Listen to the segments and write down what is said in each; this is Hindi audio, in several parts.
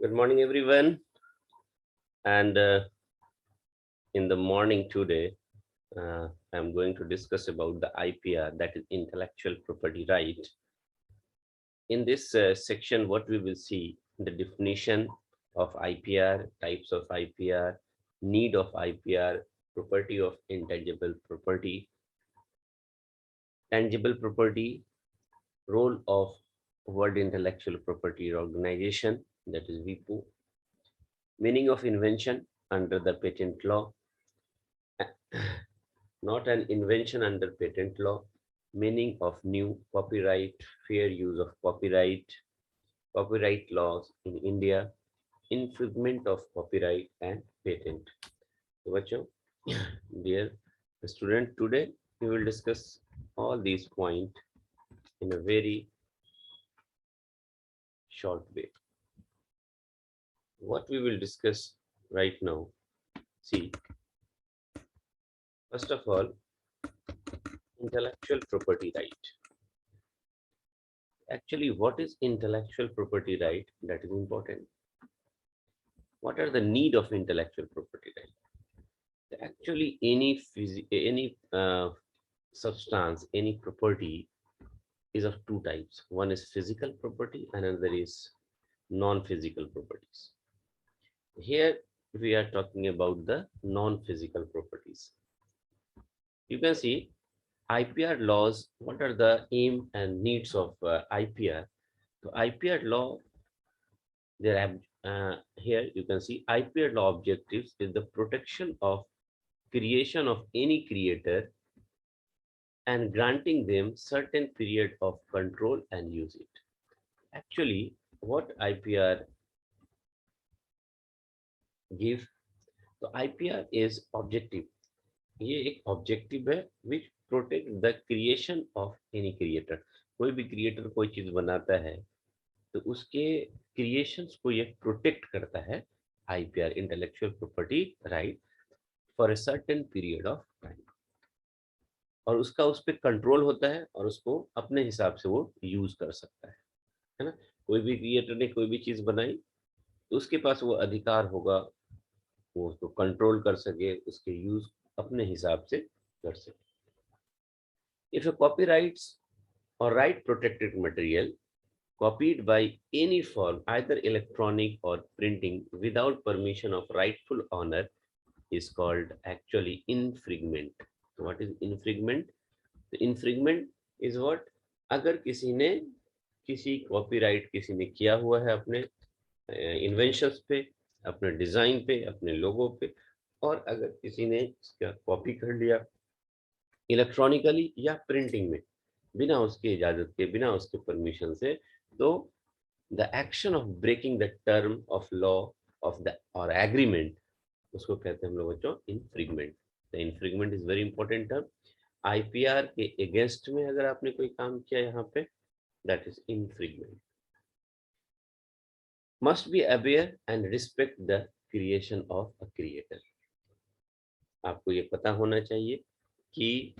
Good morning, everyone. And in the morning today, I'm going to discuss about the IPR, that is intellectual property right. In this section, what we will see the definition of IPR, types of IPR, need of IPR, property of intangible property, tangible property, role of World Intellectual Property Organization, that is WIPO, meaning of invention under the patent law, not an invention under patent law, meaning of new copyright, fair use of copyright, copyright laws in India, infringement of copyright and patent. So, बच्चों, dear student, today we will discuss all these points in a very short way. What we will discuss right now, see, first of all, intellectual property right. Actually, what is intellectual property right? That is important. What are the need of intellectual property right? Actually, any substance, any property is of two types. One is physical property, and another is non-physical properties. Here we are talking about the non-physical properties. You can see IPR laws. What are the aim and needs of IPR? So IPR law, here you can see IPR law objectives is the protection of creation of any creator and granting them certain period of control and use it. Actually, what IPR give, तो IPR is objective. ये एक ऑब्जेक्टिव है which protect the creation of any creator. कोई भी क्रिएटर कोई चीज बनाता है तो उसके क्रिएशंस को ये प्रोटेक्ट करता है IPR, intellectual property right, for a certain period of time, और उसका उस पर कंट्रोल होता है और उसको अपने हिसाब से वो यूज कर सकता है ना। कोई भी क्रिएटर ने कोई भी चीज बनाई तो उसके पास वो अधिकार होगा, वो उसको कंट्रोल कर सके, उसके यूज अपने हिसाब से कर सके। If a copyrights or right protected material copied by any form, either electronic or printing, without permission of rightful owner is called actually infringement. So what is infringement? The infringement is what? अगर किसी ने किसी कॉपीराइट किसी ने किया हुआ है अपने इन्वेंशंस पे, अपने डिजाइन पे, अपने लोगो पे, और अगर किसी ने इसका कॉपी कर लिया इलेक्ट्रॉनिकली या प्रिंटिंग में बिना उसके इजाजत के, बिना उसके परमिशन से, तो the action of breaking the term of law of the और एग्रीमेंट, उसको कहते हैं हम लोग बच्चों infringement. The infringement is very important term. IPR के अगेंस्ट में अगर आपने कोई काम किया यहाँ पे, that is infringement. Must be aware and respect the creation of a creator. आपको ये पता होना चाहिए कि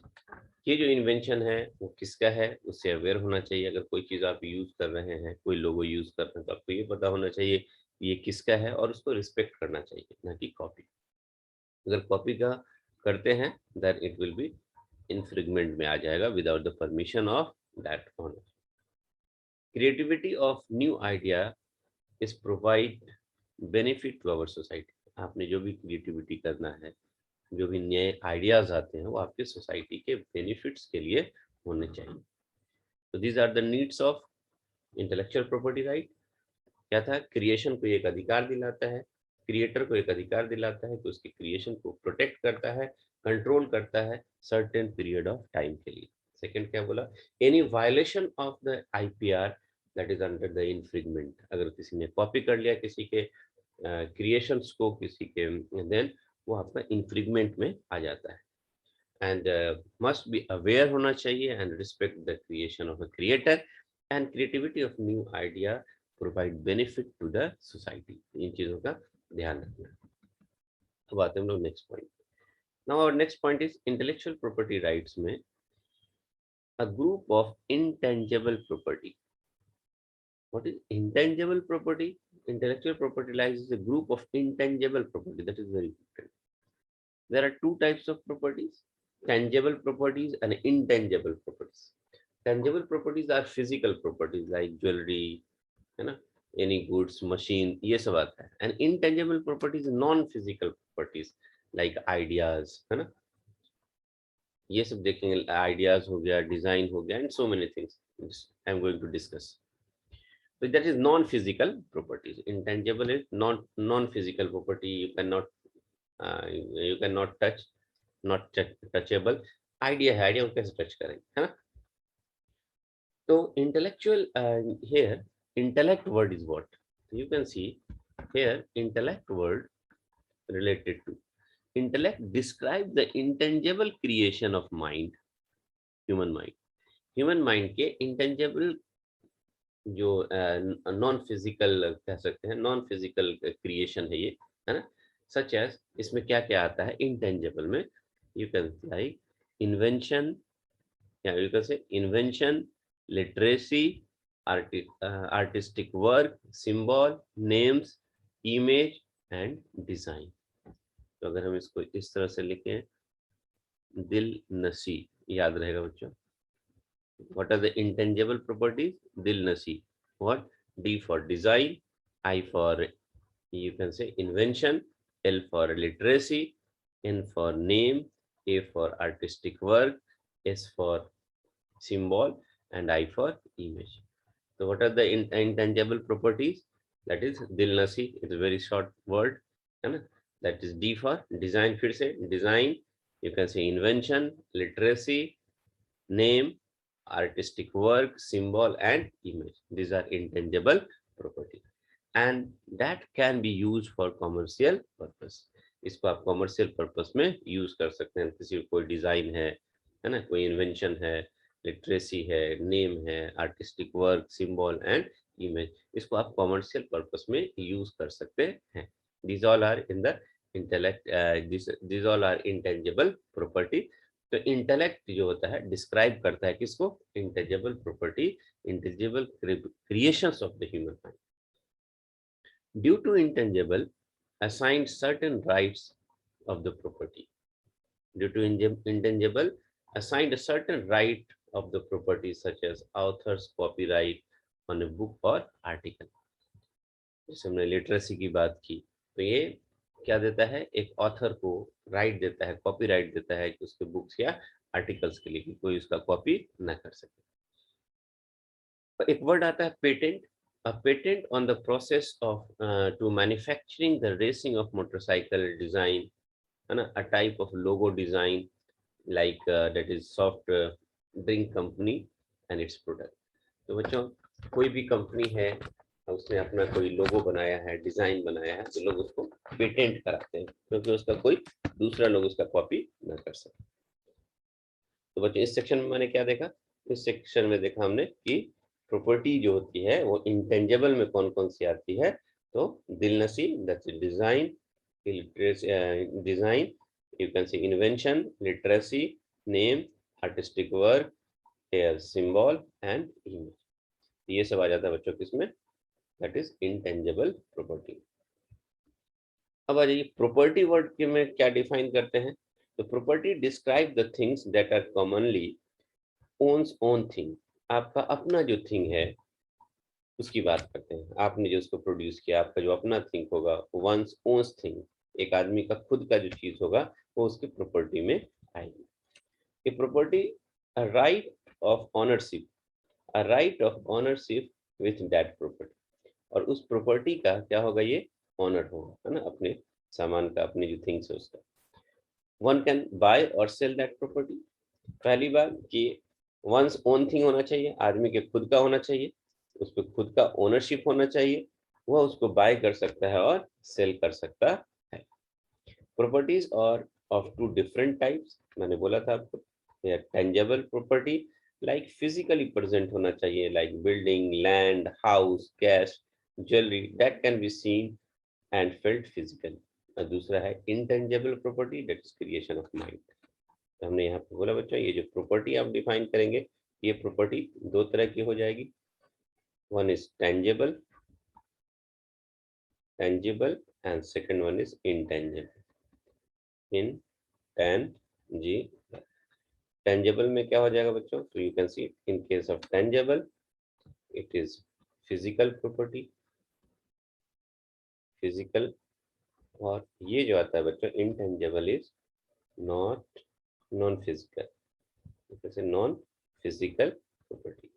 ये जो इन्वेंशन है वो किसका है, उससे अवेयर होना चाहिए। अगर कोई चीज आप यूज कर रहे हैं, कोई लोगो यूज कर रहे हैं, तो आपको ये पता होना चाहिए ये किसका है और उसको रिस्पेक्ट करना चाहिए, ना कि कॉपी। अगर कॉपी का करते हैं that it will be infringement में आ जाएगा without the permission of that owner. Creativity of new idea is provide benefit to our society. आपने जो भी क्रिएटिविटी करना है, जो भी नए आइडियाज आते हैं, वो आपके सोसाइटी के बेनिफिट्स के लिए होने चाहिए। तो these are the needs of intellectual property right. क्या था? क्रिएशन को एक अधिकार दिलाता है, क्रिएटर को एक अधिकार दिलाता है कि उसकी क्रिएशन को प्रोटेक्ट करता है, कंट्रोल करता है सर्टेन पीरियड ऑफ टाइम के लिए। सेकंड क्या बोला? Any violation of the IPR that is under the infringement. अगर किसी ने कॉपी कर लिया किसी के क्रिएशंस को, किसी के, देन वो आपका इन्फ्रिंगमेंट में आ जाता है। एंड मस्ट बी अवेयर होना चाहिए and respect the creation of a creator and creativity of new idea provide benefit to the society. इन चीजों का ध्यान रखना। अब आते हैं हम लोग next point. Now our next point is intellectual property rights में a group of intangible property. What is intangible property? intellectual property rights is a group of intangible property. That is very important. There are two types of properties: tangible properties and intangible properties. Tangible properties are physical properties like jewelry, है ना, any goods, machine, ये सब आता है. And intangible properties non physical properties like ideas, है ना, ये सब देखेंगे. आइडियाज हो गया, डिजाइन हो गया, and so many things I am going to discuss. So that is non-physical properties. Intangible is non-physical property. You cannot touch, not touchable. Idea है, idea को कैसे touch करेंगे, है ना? तो intellectual here, intellect word is what you can see here. Intellect word related to intellect describe the intangible creation of mind, human mind. Human mind के intangible जो नॉन फिजिकल कह सकते हैं, नॉन फिजिकल क्रिएशन है ये, है ना. सच एज, इसमें क्या क्या आता है इंटेंजिबल में? यू कैन लाइक इन्वेंशन, या you can say invention, literacy, artistic work, symbol, names, image and design. तो अगर हम इसको इस तरह से लिखें, दिल नसी, याद रहेगा बच्चों. What are the intangible properties? Dil nasi. What? D for design, I for, you can say, invention, L for literacy, N for name, A for artistic work, S for symbol, and I for image. So what are the intangible properties? That is dil nasi. It's a very short word, है ना. That is D for design. फिर से design, you can say invention, literacy, name, artistic work, symbol and image. These are intangible property and that can be used for commercial purpose. इसको आप commercial purpose में use कर सकते हैं. किसी कोई design है ना, कोई invention है, literacy है, name है, artistic work, symbol and image. इसको आप commercial purpose में use कर सकते हैं. These all are in the intellect. These all are intangible property. तो इंटेलेक्ट जो होता है डिस्क्राइब करता है किसको? Intangible property, intangible creations of the human mind. Due to intangible assigned certain rights of the property. Due to intangible assigned a certain right of the property such as authors copyright on a book और आर्टिकल. जैसे हमने लिटरेसी की बात की, तो ये क्या देता है? एक ऑथर को राइट देता है, कॉपीराइट देता है कि उसके बुक्स या आर्टिकल्स के लिए कि कोई उसका कॉपी ना कर सके. एक वर्ड आता है patent. A patent on the process of to manufacturing the racing of motorcycle design, है ना. A type of logo design like that is soft drink company and its product. तो बच्चों, कोई भी कंपनी है, उसने अपना कोई लोगो बनाया है, डिजाइन बनाया है, तो लोग उसको पेटेंट कराते हैं क्योंकि उसका कोई दूसरा लोग उसका कॉपी ना कर सके. तो बच्चों, इस सेक्शन में मैंने क्या देखा? इस सेक्शन में देखा हमने कि प्रॉपर्टी जो होती है वो इंटेंजिबल में कौन कौन सी आती है. तो दिलनसी, that's design, design, you can say invention, literacy, name, artistic work, symbol and image. ये सब आ जाता है बच्चों किसमें? That is intangible property. अब आ जाइए प्रॉपर्टी वर्ड के में क्या डिफाइन करते हैं. तो property describe the things that are commonly owns own thing. आपका अपना जो थिंग है उसकी बात करते हैं. आपने जो उसको प्रोड्यूस किया, आपका जो अपना थिंग होगा, वंस ओन्स थिंग, एक आदमी का खुद का जो चीज होगा वो उसकी प्रॉपर्टी में आएगी. ये property a right of ownership, a right of ownership with that property. और उस प्रॉपर्टी का क्या होगा? ये ऑनर होगा, है ना, अपने सामान का, अपनी जो थिंग्स है उसका. वन कैन बाय और सेल दैट प्रॉपर्टी. पहली बात कि वंस ओन थिंग होना चाहिए, आदमी के खुद का होना चाहिए, उस पर खुद का ओनरशिप होना चाहिए, वह उसको बाय कर सकता है और सेल कर सकता है. प्रॉपर्टीज और ऑफ टू डिफरेंट टाइप्स. मैंने बोला था आपको, tangible property like physically present होना चाहिए, like building, land, house, cash, jewellery, that can be seen and felt physically. और दूसरा है intangible property, that is creation of mind. तो हमने यहाँ पे बोला बच्चों, ये जो प्रॉपर्टी आप डिफाइन करेंगे, ये प्रॉपर्टी दो तरह की हो जाएगी. One is tangible tangible and second one is intangible. Intangible. Tangible में क्या हो जाएगा बच्चों? So you can see in case of tangible, it is physical property, physical, और ये जो आता है बच्चों intangible is not non-physical, जैसे non-physical property.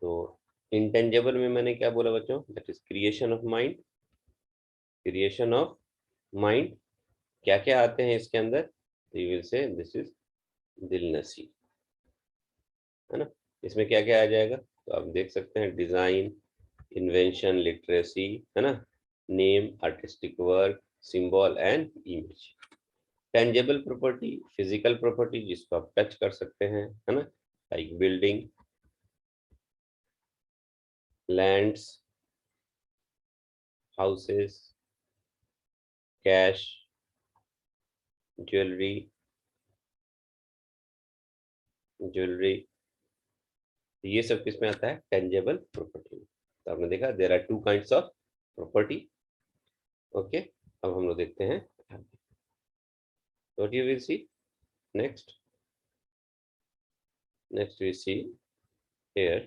तो intangible में मैंने क्या बोला बच्चों? That is creation of mind. Creation of mind. क्या क्या आते हैं इसके अंदर? You will say this is दिलनसी, है ना? इसमें क्या क्या आ जाएगा? तो आप देख सकते हैं डिजाइन, इन्वेंशन, लिटरेसी, है ना, name, artistic work, symbol and image. Tangible property, physical property जिसको आप टच कर सकते हैं, है ना, like building, lands, houses, cash, jewellery, ये सब किसमें आता है? Tangible property. तो आपने देखा there are two kinds of property. Okay, अब हम लोग देखते हैं what you will see next we see here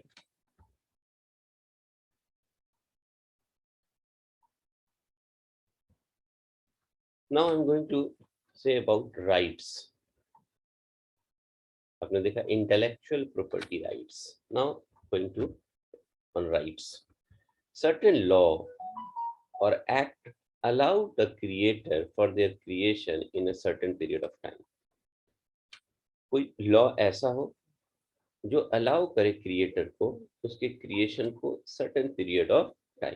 now I'm going to say about rights. आपने देखा intellectual property rights. Now going to on rights. Certain law or act allow the creator for their creation in a certain period of time. कोई लॉ ऐसा हो जो अलाउ करे क्रिएटर को उसके क्रिएशन को सर्टेन पीरियड ऑफ टाइम,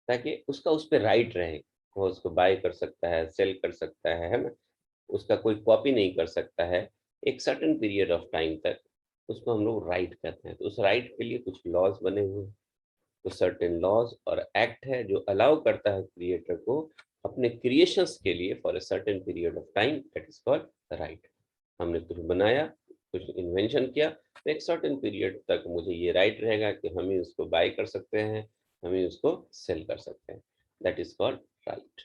ताकि उसका उस पर राइट रहे. वो उसको बाय कर सकता है, सेल कर सकता है ना, उसका कोई कॉपी नहीं कर सकता है एक सर्टेन पीरियड ऑफ टाइम तक. उसको हम लोग राइट कहते हैं. तो उस राइट के लिए कुछ लॉज बने हुए हैं. तो सर्टेन लॉज और एक्ट है जो अलाउ करता है क्रिएटर को अपने क्रिएशंस के लिए for a certain period of time, that is called right. हमने कुछ बनाया, कुछ इन्वेंशन किया, तो एक सर्टेन पीरियड तक मुझे ये राइट रहेगा कि हम ही उसको बाय कर सकते हैं, हम ही उसको सेल कर सकते हैं. That is called right.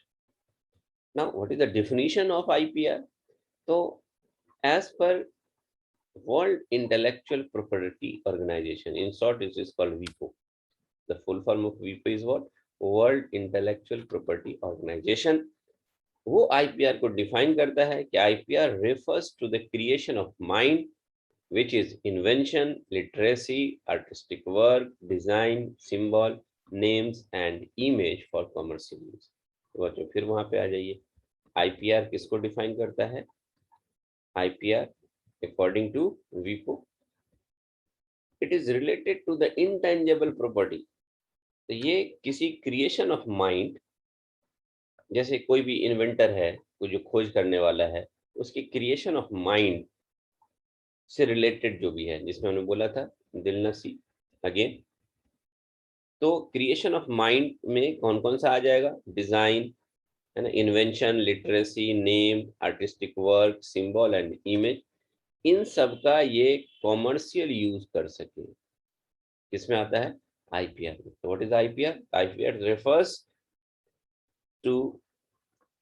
Now what is the definition of IPR? तो as per world intellectual property organisation, in short it is called वीपो. The full form of WIPO is what? World Intellectual Property Organization. वो IPR को डिफाइन करता है कि IPR refers to the creation of mind, which is invention, literacy, artistic work, design, symbol, names and image for commercial use. तो बच्चों फिर वहां पे आ जाइए. IPR किसको डिफाइन करता है? IPR according to WIPO, it is related to the intangible property. तो ये किसी क्रिएशन ऑफ माइंड, जैसे कोई भी इन्वेंटर है, कोई जो खोज करने वाला है, उसकी क्रिएशन ऑफ माइंड से रिलेटेड जो भी है, जिसमें हमने बोला था दिलनसी अगेन. तो क्रिएशन ऑफ माइंड में कौन कौन सा आ जाएगा? डिजाइन, है ना, invention, literacy, name, artistic work, symbol and image. इन सब का ये कॉमर्शियल यूज कर सके, किसमें आता है? IPR. So what is IPR? IPR refers to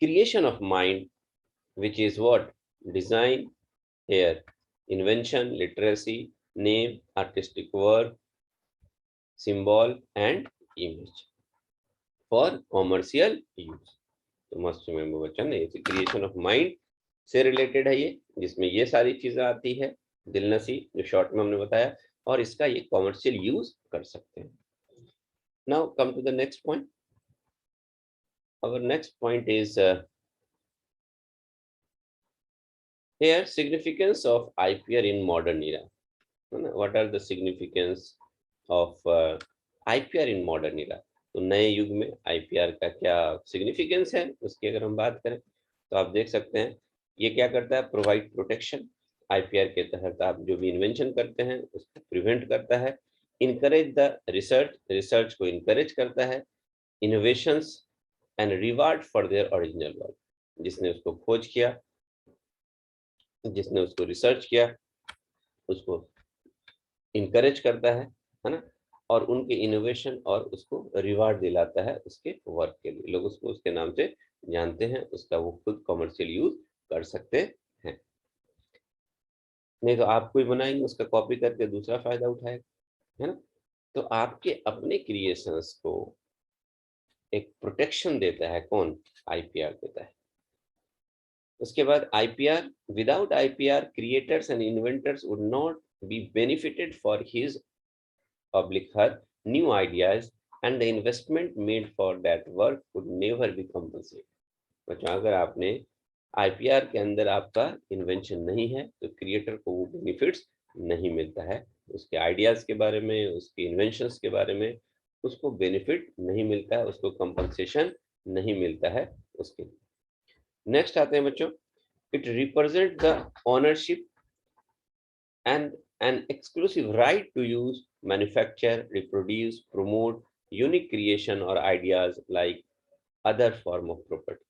creation of mind, which is what? Design, here, invention, literacy, name, artistic work, symbol and image for commercial use. तो मस्ट रिमेंबर बच्चों, ये क्रिएशन ऑफ माइंड से रिलेटेड है ये, जिसमें ये सारी चीजें आती है. दिलनसी जो शॉर्ट में हमने बताया, और इसका ये कॉमर्शियल यूज कर सकते हैं. Now come to the next point. Our next point is here significance of IPR in modern era. What are the significance of IPR in modern era? तो नए युग में IPR का क्या सिग्निफिकेंस है उसकी अगर हम बात करें तो आप देख सकते हैं ये क्या करता है? Provide protection. IPR के तहत आप जो भी इन्वेंशन करते हैं उसको प्रिवेंट करता है. इनकरेज द रिसर्च, रिसर्च को इनकरेज करता है. Innovations and reward for their original work. जिसने उसको खोज किया, जिसने उसको रिसर्च किया, उसको इनकरेज करता है ना, और उनके इनोवेशन और उसको रिवार्ड दिलाता है उसके वर्क के लिए। लोग उसको उसके नाम से जानते हैं, उसका वो खुद कमर्शियल यूज कर सकते हैं। नहीं तो आप कोई बनाएंगे उसका कॉपी करके दूसरा फायदा उठाएगा, है ना। तो आपके अपने क्रिएशंस को एक प्रोटेक्शन देता है कौन? आईपीआर देता है। उसके बाद IPR, without IPR creators and inventors would not be benefited for his public her new ideas and the investment made for that work would never be compensated। बच्चों अगर आपने आईपीआर के अंदर आपका इन्वेंशन नहीं है तो क्रिएटर को वो बेनिफिट्स नहीं मिलता है, उसके आइडियाज के बारे में, उसके इन्वेंशंस के बारे में उसको बेनिफिट नहीं मिलता है, उसको कंपनसेशन नहीं मिलता है उसके लिए। नेक्स्ट आते हैं बच्चों, it represent the ownership and an exclusive right to use, manufacture, reproduce, promote unique creation or ideas like other form of property।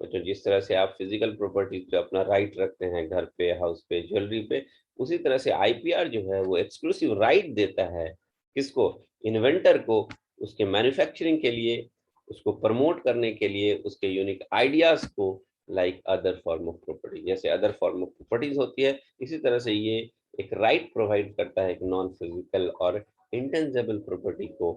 बच्चों जिस तरह से आप फिजिकल प्रॉपर्टी पे अपना राइट रखते हैं घर पे, हाउस पे, ज्वेलरी पे, उसी तरह से आईपीआर जो है वो एक्सक्लूसिव राइट देता है किसको? इन्वेंटर को, उसके मैन्युफैक्चरिंग के लिए, उसको प्रमोट करने के लिए, उसके यूनिक आइडियाज को, like other form of property, जैसे अदर फॉर्म ऑफ प्रॉपर्टीज होती है इसी तरह से ये एक राइट प्रोवाइड करता है एक नॉन फिजिकल और इंटेंजिबल प्रॉपर्टी को,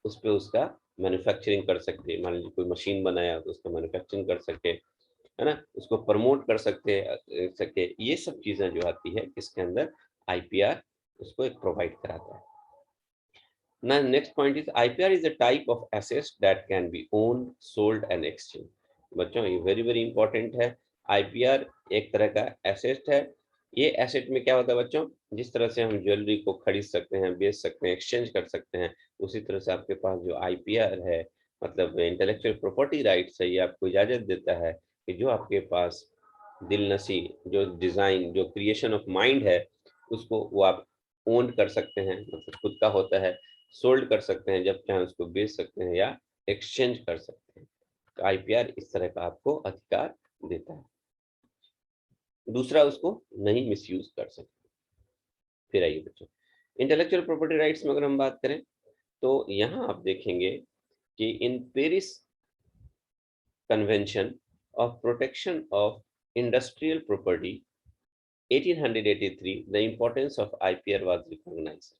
उस पे उसका मैन्युफैक्चरिंग कर सकते हैं। मान लीजिए कोई मशीन बनाया तो उसका मैन्युफैक्चरिंग कर सके, है ना, उसको प्रमोट कर सकते ये सब चीजें जो आती है इसके अंदर आईपीआर उसको एक प्रोवाइड कराता है। Now next point is IPR is a type of assets that can be owned, sold and exchanged। बच्चों ये वेरी वेरी इंपॉर्टेंट है। आईपीआर एक तरह का एसेट है। ये एसेट में क्या होता है बच्चों, जिस तरह से हम ज्वेलरी को खरीद सकते हैं, बेच सकते हैं, एक्सचेंज कर सकते हैं, उसी तरह से आपके पास जो आईपीआर है मतलब इंटेलेक्चुअल प्रॉपर्टी राइट्स है, ये आपको इजाजत देता है कि जो आपके पास दिल नसी जो डिजाइन जो क्रिएशन ऑफ माइंड है उसको वो आप ओन कर सकते हैं, मतलब खुद का होता है, सोल्ड कर सकते हैं, जब चाहे उसको बेच सकते हैं या एक्सचेंज कर सकते हैं। तो आईपीआर इस तरह का आपको अधिकार देता है, दूसरा उसको नहीं मिसयूज कर सकते। फिर आइए बच्चों, इंटेलेक्चुअल प्रॉपर्टी राइट्स में अगर हम बात करें तो यहाँ आप देखेंगे कि in Paris convention of protection of industrial property 1883 the importance of IPR was recognized.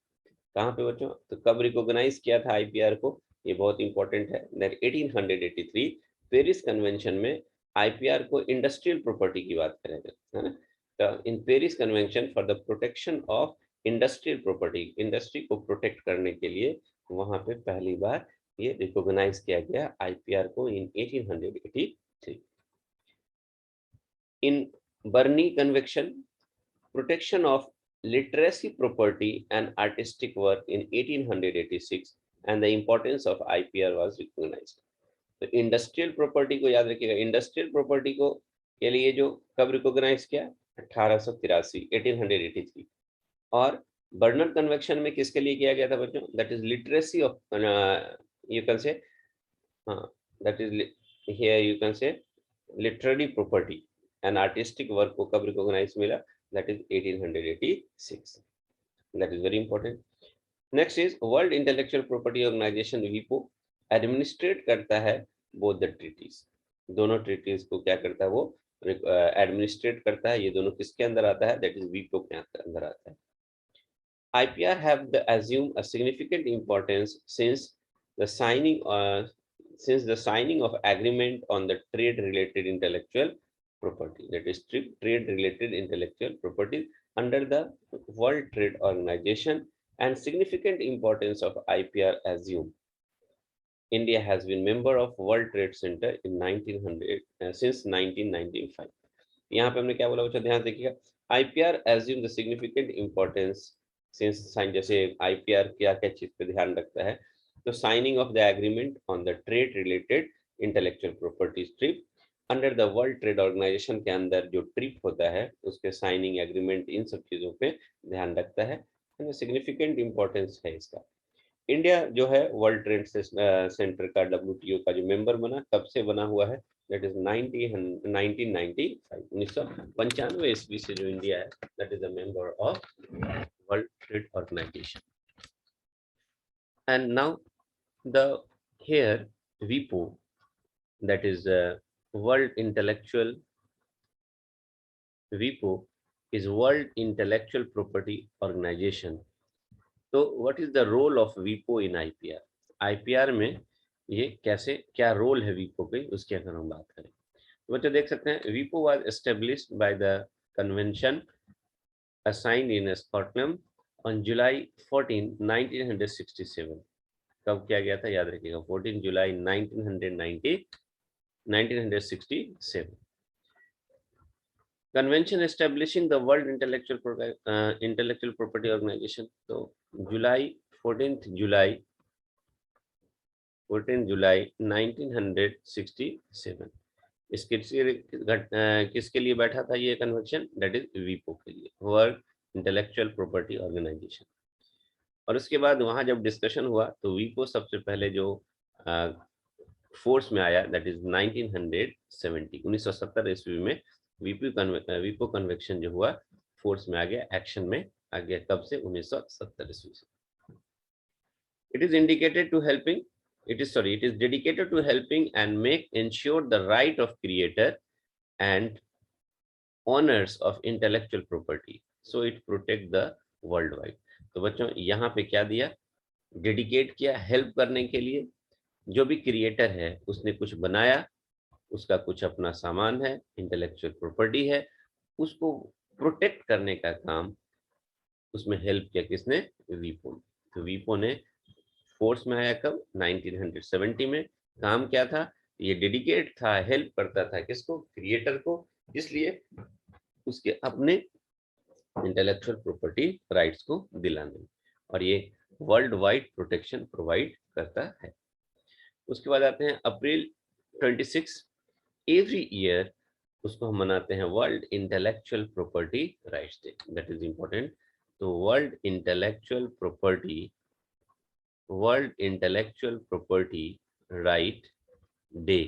कहाँ पे बच्चों, तो कब रिकॉग्नाइज किया था आईपीआर को, ये बहुत इंपॉर्टेंट है। 1883 पेरिस कन्वेंशन में आईपीआर को इंडस्ट्रियल प्रॉपर्टी की बात करेंगे, है ना। तो इन Paris convention for the protection of industrial property, industry को प्रोटेक्ट करने के लिए वहां पे पहली बार ये रिकॉग्नाइज किया गया आईपीआर को इन 1883। इन बर्नी convection, protection of literacy property and artistic work in 1886 and the importance of IPR was recognized। तो इंडस्ट्रियल प्रॉपर्टी को याद रखिएगा, इंडस्ट्रियल प्रॉपर्टी को के लिए जो कब रिकॉग्नाइज किया, 1883 1883। और बर्नर कन्वेक्शन में किसके लिए किया गया था बच्चों, that is literacy of you can say, हाँ that is here you can say literary property and artistic work को कब रिकॉग्नाइज मिला, that is 1886। that is very important। next is world intellectual property organization WIPO administrate करता है बोथ द ट्रीटीज, दोनों ट्रीटीज को क्या करता है वो एडमिनिस्ट्रेट करता है। ये दोनों किसके अंदर आता है, दैट इज WIPO के अंदर आता है। IPR have the assume a significant importance since the signing of agreement on the trade related intellectual property, that is trade related intellectual property under the World Trade Organization, and significant importance of IPR assume India has been member of World Trade Center in 1900 since 1995। यहाँ पे हमने क्या बोला बच्चों, ध्यान देखिएगा, IPR assume the significant importance since sign, जैसे आईपीआर क्या क्या चीज पे ध्यान रखता है, तो signing of the agreement on the trade related intellectual property trip under the world trade organization के अंदर जो ट्रिप होता है उसके साइनिंग एग्रीमेंट इन सब चीजों पे ध्यान रखता है, सिग्निफिकेंट इंपॉर्टेंस है इसका। इंडिया जो है वर्ल्ड ट्रेड सेंटर का WTO का जो मेंबर बना, कब से बना हुआ है, दैट इज 1995 1995 ईस्वी से जो इंडिया है that is a member of world trade organization. And now the here WIPO, that is World Intellectual, WIPO is World Intellectual Property Organization. तो what is the role of WIPO in IPR? IPR में ये कैसे, क्या रोल है WIPO की, उसकी अगर हम बात करें तो बच्चों देख सकते हैं WIPO was established by the convention assigned in Scotland on July 14, 1967। कब किया गया था, याद रखिएगा 14 जुलाई 1967। Convention establishing the world intellectual property organization, तो जुलाई 14 जुलाई 1967 किसके लिए बैठा था ये कन्वेंशन? दैट इज WIPO के लिए, वर्ल्ड इंटेलेक्चुअल प्रॉपर्टी ऑर्गेनाइजेशन। और उसके बाद वहां जब डिस्कशन हुआ तो WIPO सबसे पहले जो फोर्स में आया दैट इज 1970 ईस्वी में WIPO कन्वेंशन जो हुआ फोर्स में आ गया, एक्शन में आ गया। कब से? 1970 ईस्वी से। It is dedicated to helping and ensure the right of creator and owners of intellectual property, so it protect the worldwide। तो बच्चों यहाँ पे क्या दिया, डेडिकेट किया हेल्प करने के लिए। जो भी क्रिएटर है उसने कुछ बनाया, उसका कुछ अपना सामान है, इंटेलेक्चुअल प्रॉपर्टी है, उसको प्रोटेक्ट करने का काम उसमें हेल्प किया किसने? WIPO। तो WIPO ने फोर्स में आया कब? 1970 में। काम क्या था? ये डेडिकेट था, हेल्प करता था किसको? क्रिएटर को, इसलिए उसके अपने इंटेलेक्चुअल प्रॉपर्टी राइट्स को दिलाने, और ये वर्ल्ड वाइड प्रोटेक्शन प्रोवाइड करता है। उसके बाद आते हैं अप्रैल 26 एवरी ईयर, उसको हम मनाते हैं world intellectual property rights day. That is important. तो world intellectual property right day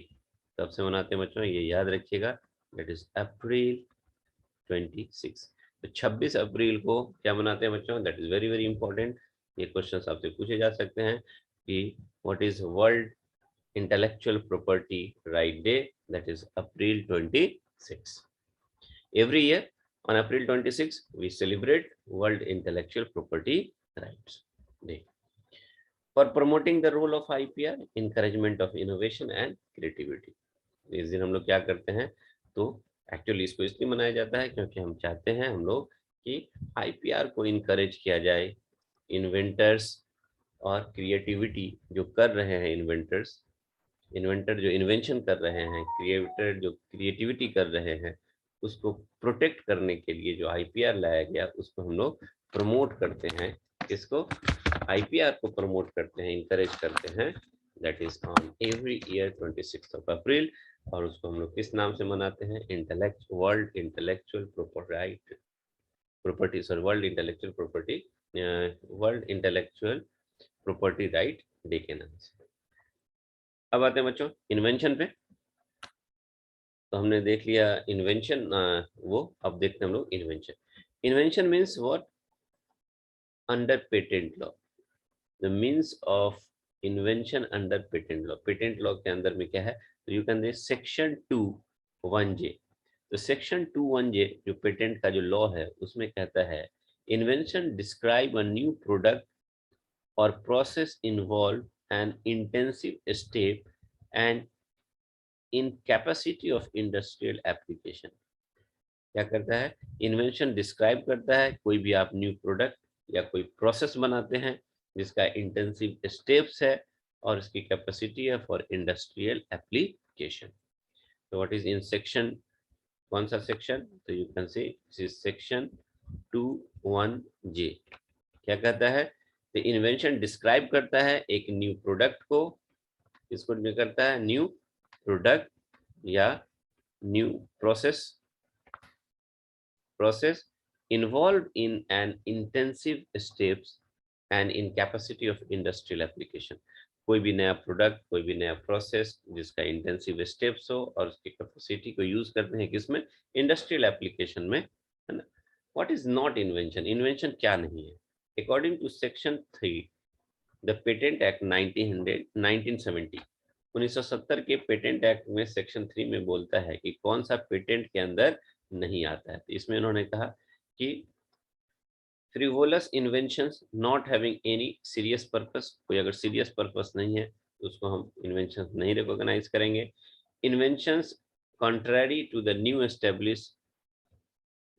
कब से मनाते हैं बच्चों? ये याद रखिएगा, दैट इज अप्रैल 26। तो 26 अप्रैल को क्या मनाते हैं बच्चों? That is very very important. ये क्वेश्चन आपसे पूछे जा सकते हैं कि what is world intellectual property right day? That is April 26। Every year on April 26 we celebrate World Intellectual Property Rights Day for promoting the role of IPR, encouragement of innovation and creativity। इस दिन हम लोग क्या करते हैं? तो एक्चुअली इसको इसलिए मनाया जाता है क्योंकि हम चाहते हैं हम लोग कि IPR को इनकरेज किया जाए। इन्वेंटर्स और क्रिएटिविटी जो कर रहे हैं, इन्वेंटर जो इन्वेंशन कर रहे हैं, क्रिएटर जो क्रिएटिविटी कर रहे हैं, उसको प्रोटेक्ट करने के लिए जो IPR लाया गया उसको हम लोग प्रमोट करते हैं। किसको? IPR को प्रमोट करते हैं, इंकरेज करते हैं। That is on every year 26 अप्रैल। और उसको हम लोग किस नाम से मनाते हैं? World intellectual property right day के नाम से। अब आते हैं बच्चों इन्वेंशन पे। तो हमने देख लिया इन्वेंशन, वो अब देखते हैं हम लोग invention. Invention means what? Under patent law, the means of invention under patent law. Patent law के अंदर में क्या है? तो you can they section 2(1)(j। तो सेक्शन 2(1)(j जो पेटेंट का जो लॉ है उसमें कहता है invention describe a new product और process involve an intensive step and in capacity of industrial application. क्या करता है? इन्वेंशन डिस्क्राइब करता है कोई भी आप न्यू प्रोडक्ट या कोई प्रोसेस बनाते हैं जिसका इंटेंसिव स्टेप्स है और इसकी कैपेसिटी है फॉर इंडस्ट्रियल एप्लीकेशन। तो व्हाट इज इन सेक्शन, कौन सा सेक्शन? तो यू कैन से सेक्शन 2(1)(j। क्या कहता है? तो इन्वेंशन डिस्क्राइब करता है एक न्यू प्रोडक्ट को, इसको करता है न्यू प्रोडक्ट या new process involved in an intensive steps and in capacity of industrial application। कोई भी नया प्रोडक्ट, कोई भी नया प्रोसेस जिसका इंटेंसिव स्टेप्स हो और उसकी कैपेसिटी को यूज करते हैं किसमें? इंडस्ट्रियल एप्लीकेशन में, है ना। What is not invention? Invention क्या नहीं है? According to section 3 the patent act 1970, 1970 के पेटेंट एक्ट में सेक्शन 3 में बोलता है कि कौन सा पेटेंट के अंदर नहीं आता है। तो इसमें उन्होंने कहा कि frivolous inventions not having any serious purpose, कोई अगर सीरियस पर्पस नहीं है तो उसको हम इन्वेंशन नहीं रिकॉग्नाइज करेंगे। Inventions contrary to the new established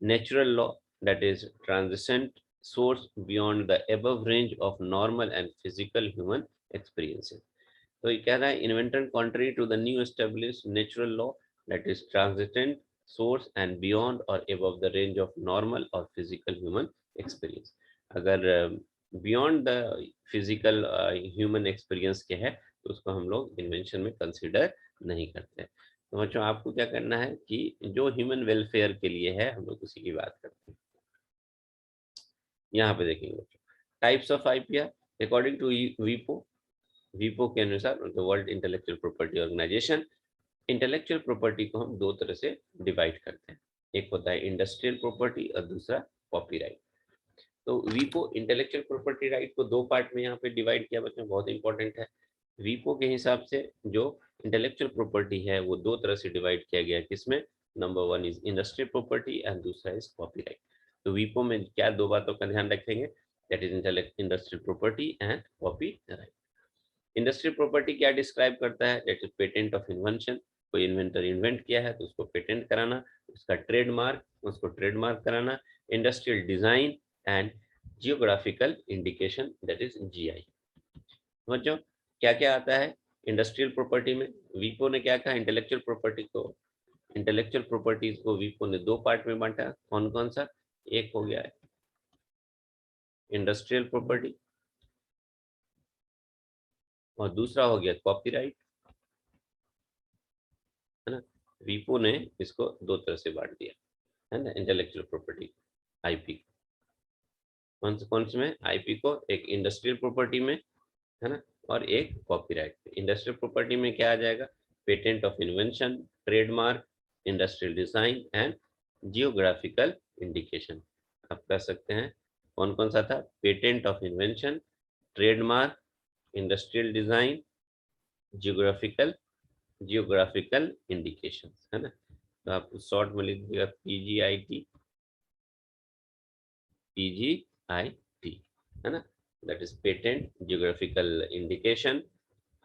natural law, that is transcend source beyond the above range of normal and physical human experiences। तो ये कह रहा है inventor contrary to the new established natural law, that is transcend source and beyond or above the range of normal or physical human experience। अगर beyond the physical human experience के है तो उसको हम लोग इन्वेंशन में कंसिडर नहीं करते। तो बच्चों आपको क्या करना है कि जो ह्यूमन वेलफेयर के लिए है हम लोग उसी की बात करते हैं। यहाँ पे देखेंगे बच्चों types of IPR according to वीपो, वीपो के अनुसार world intellectual property organization, intellectual property को हम दो तरह से डिवाइड करते हैं, एक होता है इंडस्ट्रियल प्रॉपर्टी और दूसरा कॉपीराइट। तो वीपो इंटेलेक्चुअल प्रॉपर्टी राइट को दो पार्ट में यहाँ पे डिवाइड किया बच्चों, बहुत इंपॉर्टेंट है। वीपो के हिसाब से जो इंटेलेक्चुअल प्रॉपर्टी है वो दो तरह से डिवाइड किया गया है, किसमें, number one is industrial property and दूसरा इज कॉपीराइट। तो वीपो में क्या दो बातों का ध्यान रखेंगे, that is industrial property and copyright. Industrial property क्या डिस्क्राइब करता है, that is patent of invention, कोई इन्वेंटर इन्वेंट किया है तो उसको पेटेंट कराना, उसका ट्रेडमार्क, उसको ट्रेडमार्क कराना। Industrial design and geographical indication, that is GI. समझो क्या क्या आता है इंडस्ट्रियल प्रॉपर्टी में। वीपो ने क्या कहा, इंटेलेक्चुअल प्रॉपर्टी को, इंटेलेक्चुअल प्रॉपर्टीज को वीपो ने दो पार्ट में बांटा, कौन कौन सा, एक हो गया है इंडस्ट्रियल प्रॉपर्टी और दूसरा हो गया कॉपीराइट, है ना। वीपो ने इसको दो तरह से बांट दिया, है ना, इंटेलेक्चुअल प्रॉपर्टी आईपी, कौन से में, आईपी को एक इंडस्ट्रियल प्रॉपर्टी में, है ना, और एक कॉपीराइट। इंडस्ट्रियल प्रॉपर्टी में क्या आ जाएगा, patent of invention, trademark, industrial design and geographical indication. आप कह सकते हैं कौन कौन सा था, patent of invention, trademark, industrial design, geographical indication, है ना। तो आप शॉर्ट में लिख दीजिएगा पीजीआईटी, है ना, that is patent, geographical indication,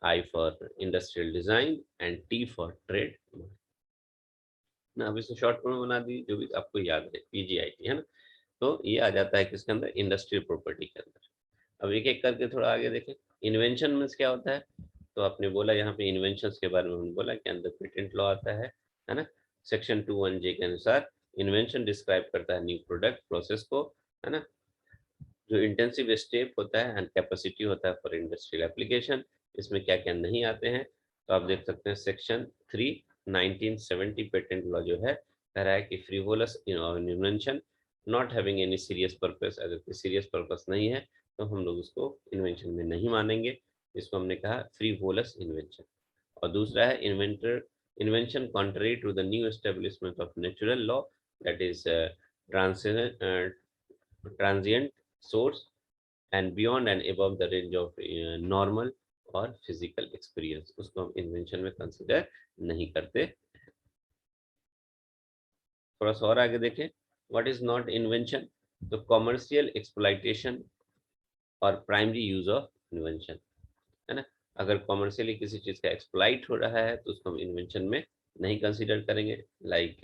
I for industrial design and T for trade ना। अब इसे शॉर्ट फॉर्म में बना दी जो भी आपको याद है, पीजीआईटी, है ना। तो ये आ जाता है किसके अंदर, इंडस्ट्रियल प्रॉपर्टी के अंदर। अब एक एक करके थोड़ा आगे देखें, इन्वेंशन मीन्स क्या होता है, तो आपने बोला यहाँ पे इन्वेंशन के बारे में हमने बोला कि अंदर पेटेंट लॉ आता है ना। सेक्शन 21J के अनुसार इन्वेंशन डिस्क्राइब करता है न्यू प्रोडक्ट प्रोसेस को, है ना, जो इंटेंसिव स्टेप होता है एंड कैपेसिटी होता है फॉर इंडस्ट्रियल एप्लीकेशन। इसमें क्या क्या नहीं आते हैं, तो आप देख सकते हैं सेक्शन 3 1970 पेटेंट लॉ जो है कह रहा है कि frivolous invention not having any serious purpose, अगर कोई सीरियस पर्पस नहीं है तो हम लोग उसको इन्वेंशन में नहीं मानेंगे, इसको हमने कहा फ्रीवोलस इन्वेंशन। और दूसरा है invention contrary to the new establishment of natural law, that is transient source and beyond and above the range of normal और फिजिकल एक्सपीरियंस, उसको हम इन्वेंशन में कंसिडर नहीं करते। थोड़ा सा और आगे देखें, व्हाट इज नॉट इन्वेंशन, तो कॉमर्शियल एक्सप्लॉइटेशन और प्राइमरी यूज ऑफ इन्वेंशन, है ना। अगर कॉमर्शियली किसी चीज का एक्सप्लॉइट हो रहा है तो उसको हम इन्वेंशन में नहीं कंसिडर करेंगे, like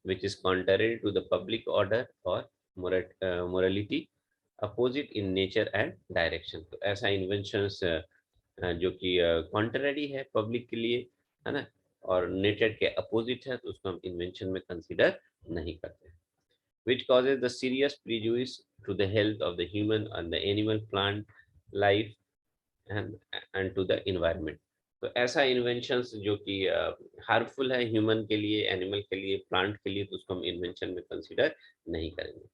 which is contrary to the public order और morality, opposite in nature and direction. तो ऐसा इन्वेंशंस जो कि कॉन्ट्ररी है पब्लिक के लिए, है ना, और नेचर के अपोजिट है, तो उसको हम इन्वेंशन में कंसिडर नहीं करते। which causes the serious prejudice to the health of the human and the animal plant life and to the environment। तो ऐसा इन्वेंशंस जो कि हार्मफुल है ह्यूमन के लिए, एनिमल के लिए, प्लांट के लिए, तो उसको हम इन्वेंशन में कंसिडर नहीं करेंगे,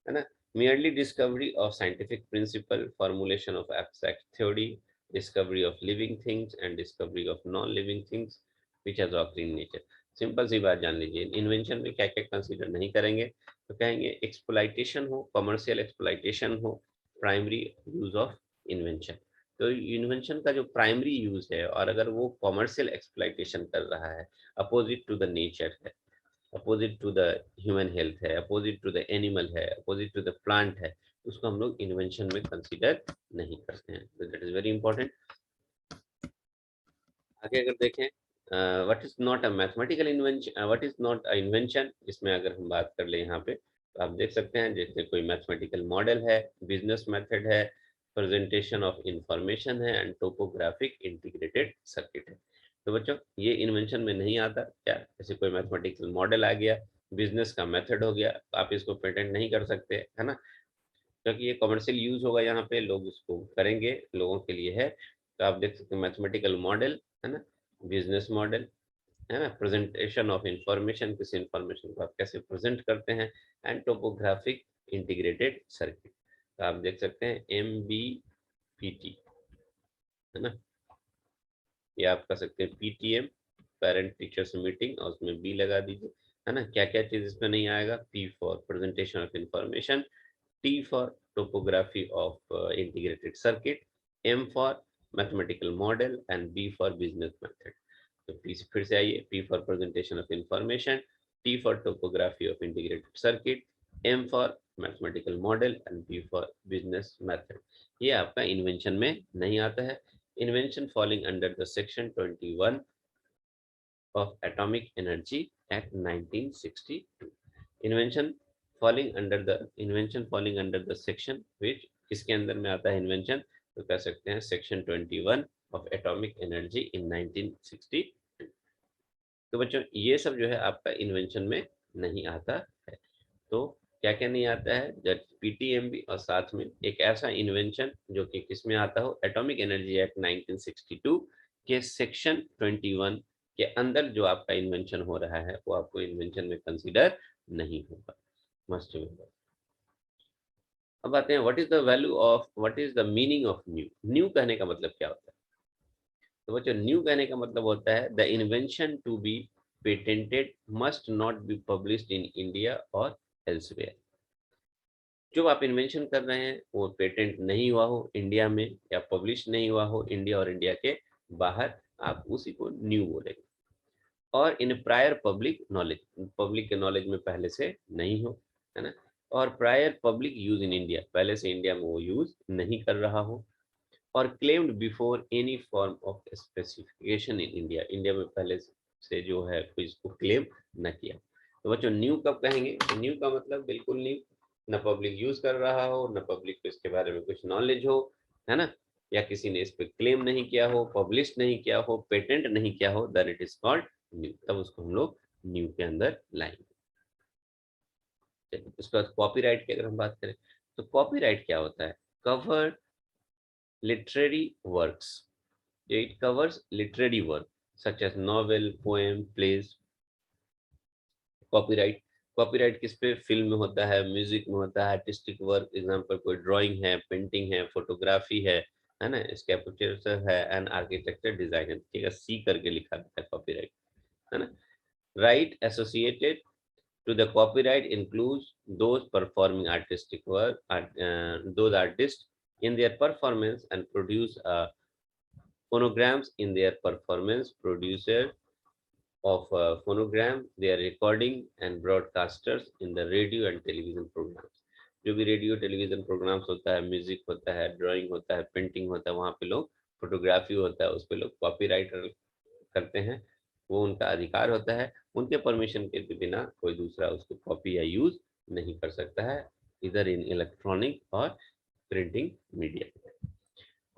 है ना। merely discovery of scientific principle, formulation of abstract theory, discovery of living things and discovery of non living things which has occurred in nature। Simple सी बात जान लीजिए, इन्वेंशन में क्या क्या कंसीडर नहीं करेंगे, तो कहेंगे एक्सप्लॉइटेशन हो, कमर्शियल एक्सप्लॉइटेशन हो, प्राइमरी यूज ऑफ इन्वेंशन, तो इन्वेंशन का जो प्राइमरी यूज है, और अगर वो कॉमर्शियल एक्सप्लॉइटेशन कर रहा है, अपोजिट टू द नेचर है, opposite to the human health है, अपोजिट टू द एनिमल है, अपोजिट टू द प्लांट है, उसको हम लोग इन्वेंशन में कंसीडर नहीं करते हैं। तो दैट इज वेरी इंपॉर्टेंट। आगे अगर देखें, what is not a mathematical invention, what is not a invention, इसमें अगर हम बात कर ले यहाँ पे, तो आप देख सकते हैं जैसे कोई मैथमेटिकल मॉडल है, बिजनेस मेथड है, प्रेजेंटेशन ऑफ इंफॉर्मेशन है, एंड टोपोग्राफिक इंटीग्रेटेड सर्किट है। तो बच्चों ये इन्वेंशन में नहीं आता क्या? जैसे कोई मैथमेटिकल मॉडल आ गया, बिजनेस का मेथड हो गया, तो आप इसको पेटेंट नहीं कर सकते, है ना, क्योंकि ये कमर्शियल यूज होगा, यहाँ पे लोग इसको करेंगे, लोगों के लिए है। तो आप देख सकते हैं मैथमेटिकल मॉडल, है ना, बिजनेस मॉडल, है ना, प्रेजेंटेशन ऑफ इंफॉर्मेशन, किसी इंफॉर्मेशन को आप कैसे प्रेजेंट करते हैं, एंड टोपोग्राफिक इंटीग्रेटेड सर्किट। तो आप देख सकते हैं MBPT, है ना, ये आप कर सकते हैं PTM, पेरेंट टीचर्स मीटिंग, और उसमें B लगा दीजिए, है ना। क्या क्या चीज इसमें नहीं आएगा? P for presentation of information, T for topography of integrated circuit, M for mathematical model, and B for business method. तो P फिर से आइए, P for presentation of information, T for topography of integrated circuit, M for mathematical model, and B for business method. ये आपका इन्वेंशन में नहीं आता है। Invention falling under the section 21 of Atomic Energy Act 1962. Invention falling under the section which, किसके अंदर में आता है इन्वेंशन? तो कह सकते हैं section 21 of atomic energy in 1962। तो बच्चों ये सब जो है आपका इन्वेंशन में नहीं आता है। तो क्या क्या नहीं आता है? जब PTMB, और साथ में एक ऐसा इन्वेंशन जो कि किसमें आता हो, एटॉमिक एनर्जी एक्ट 1962 के सेक्शन 21 के अंदर जो आपका इन्वेंशन हो रहा है, वो आपको इन्वेंशन में कंसीडर नहीं होगा, मस्ट रिमेंबर। अब आते हैं what is the value of, what is the meaning of new. New कहने का मतलब क्या होता है? तो बच्चों न्यू कहने का मतलब होता है the invention to be patented must not be published in India और एल्सवेयर। जो आप इन्वेंशन कर रहे हैं वो पेटेंट नहीं हुआ हो इंडिया में, या पब्लिश नहीं हुआ हो इंडिया और इंडिया के बाहर, आप उसी को न्यू बोलेंगे। और इन प्रायर पब्लिक नॉलेज, पब्लिक के नॉलेज में पहले से नहीं हो, है ना, और prior public use in India, पहले से इंडिया में वो यूज नहीं कर रहा हो, और claimed before any form of specification in India, India में पहले से जो है कोई इसको क्लेम न किया। तो बच्चों न्यू कब कहेंगे? तो न्यू का मतलब बिल्कुल न्यू, न पब्लिक यूज कर रहा हो, न पब्लिक को इसके बारे में कुछ नॉलेज हो, है ना, या किसी ने इस पर क्लेम नहीं किया हो, पब्लिश नहीं किया हो, पेटेंट नहीं किया हो, then it is called new. तब उसको हम लोग न्यू के अंदर लाएंगे। चलिए, उसके बाद कॉपीराइट की अगर हम बात करें, तो कॉपीराइट क्या होता है? Cover literary works, it covers literary work such as novel, poem, plays. Copyright, copyright किस पे? फिल्म में होता है, म्यूजिक में होता है, आर्टिस्टिक वर्क, एग्जांपल कोई ड्राइंग है, पेंटिंग है, फोटोग्राफी है ना, स्कल्पचर है, एंड आर्किटेक्चर डिजाइन है। ठीक है, सी करके लिखा रहता है कॉपीराइट, है ना। Right associated to the copyright includes those performing artistic work, those artists in their performance and produce phonograms in their performance, producer of phonogram, their recording and broadcasters in the radio and television programs. जो भी रेडियो टेलीविजन प्रोग्राम्स होता है, म्यूजिक होता है, ड्राइंग होता है, पेंटिंग होता है, वहाँ पे लोग, फोटोग्राफी होता है, उस पे लोग कॉपीराइट करते हैं, वो उनका अधिकार होता है। उनके परमिशन के बिना कोई दूसरा उसको कॉपी या यूज नहीं कर सकता है, इधर इन इलेक्ट्रॉनिक और प्रिंटिंग मीडिया।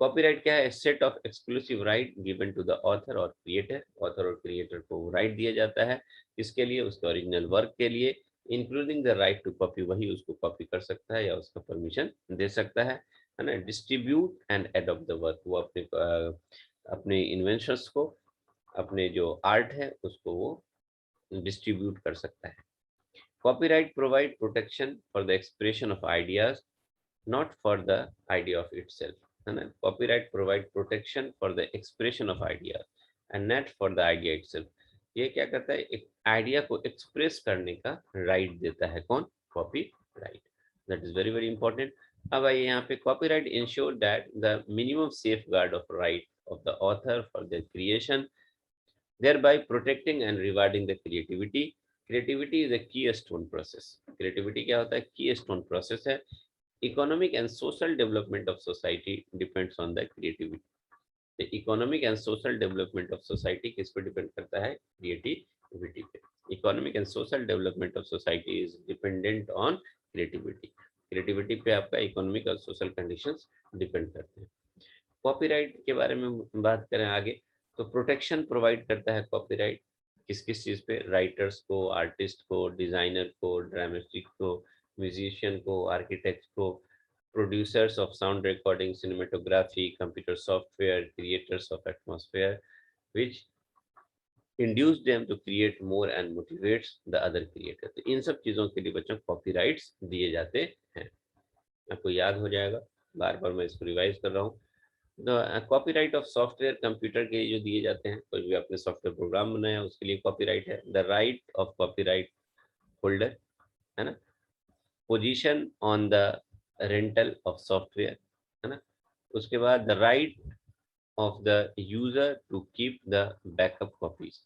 कॉपीराइट क्या है? Set of exclusive right given to the author और क्रिएटर, ऑथर और क्रिएटर को राइट दिया जाता है, किसके लिए? उसके ओरिजिनल वर्क के लिए, including the right to copy, वही उसको कॉपी कर सकता है या उसका परमिशन दे सकता है ना। Distribute and adopt the work, वो अपने इन्वेंशंस को, अपने जो आर्ट है उसको वो डिस्ट्रीब्यूट कर सकता है। Copyright provide protection for the expression of ideas, not for the idea of itself, है ना। copyright provide protection for the expression of idea and not for the idea itself। ये क्या करता है? एक आइडिया को एक्सप्रेस करने का राइट देता है कौन? Copyright. That is very very important. अब आइए यहाँ पे copyright ensure that the minimum safe guard of right of the author for the creation thereby protecting and rewarding the creativity. Creativity is a keystone process. Creativity क्या होता है? Keystone process है. Economic and social development of society depends on the creativity. The economic and social development of society किस पे depend करता है? Creativity पे. Economic and social development of society is dependent on creativity. Creativity पे आपका economic और social conditions depend करते हैं. कॉपीराइट के बारे में बात करें आगे, तो प्रोटेक्शन प्रोवाइड करता है कॉपीराइट किस किस चीज पे? राइटर्स को, आर्टिस्ट को, डिजाइनर को, ड्रामेटिक को, म्यूजिशियन को, आर्किटेक्ट को, producers of sound recording, cinematography, computer software, creators of atmosphere which induce them to create more and motivates the other creator. तो इन सब चीजों के लिए बच्चों कॉपीराइट्स दिए जाते हैं. आपको याद हो जाएगा, बार बार मैं इसको रिवाइज कर रहा हूँ. कॉपीराइट ऑफ सॉफ्टवेयर, कंप्यूटर के जो दिए जाते हैं, कोई भी आपने सॉफ्टवेयर प्रोग्राम बनाया उसके लिए कॉपीराइट है. The right of copyright holder, है ना. Position on the rental of software, है ना. उसके बाद the right of the user to keep the backup copies.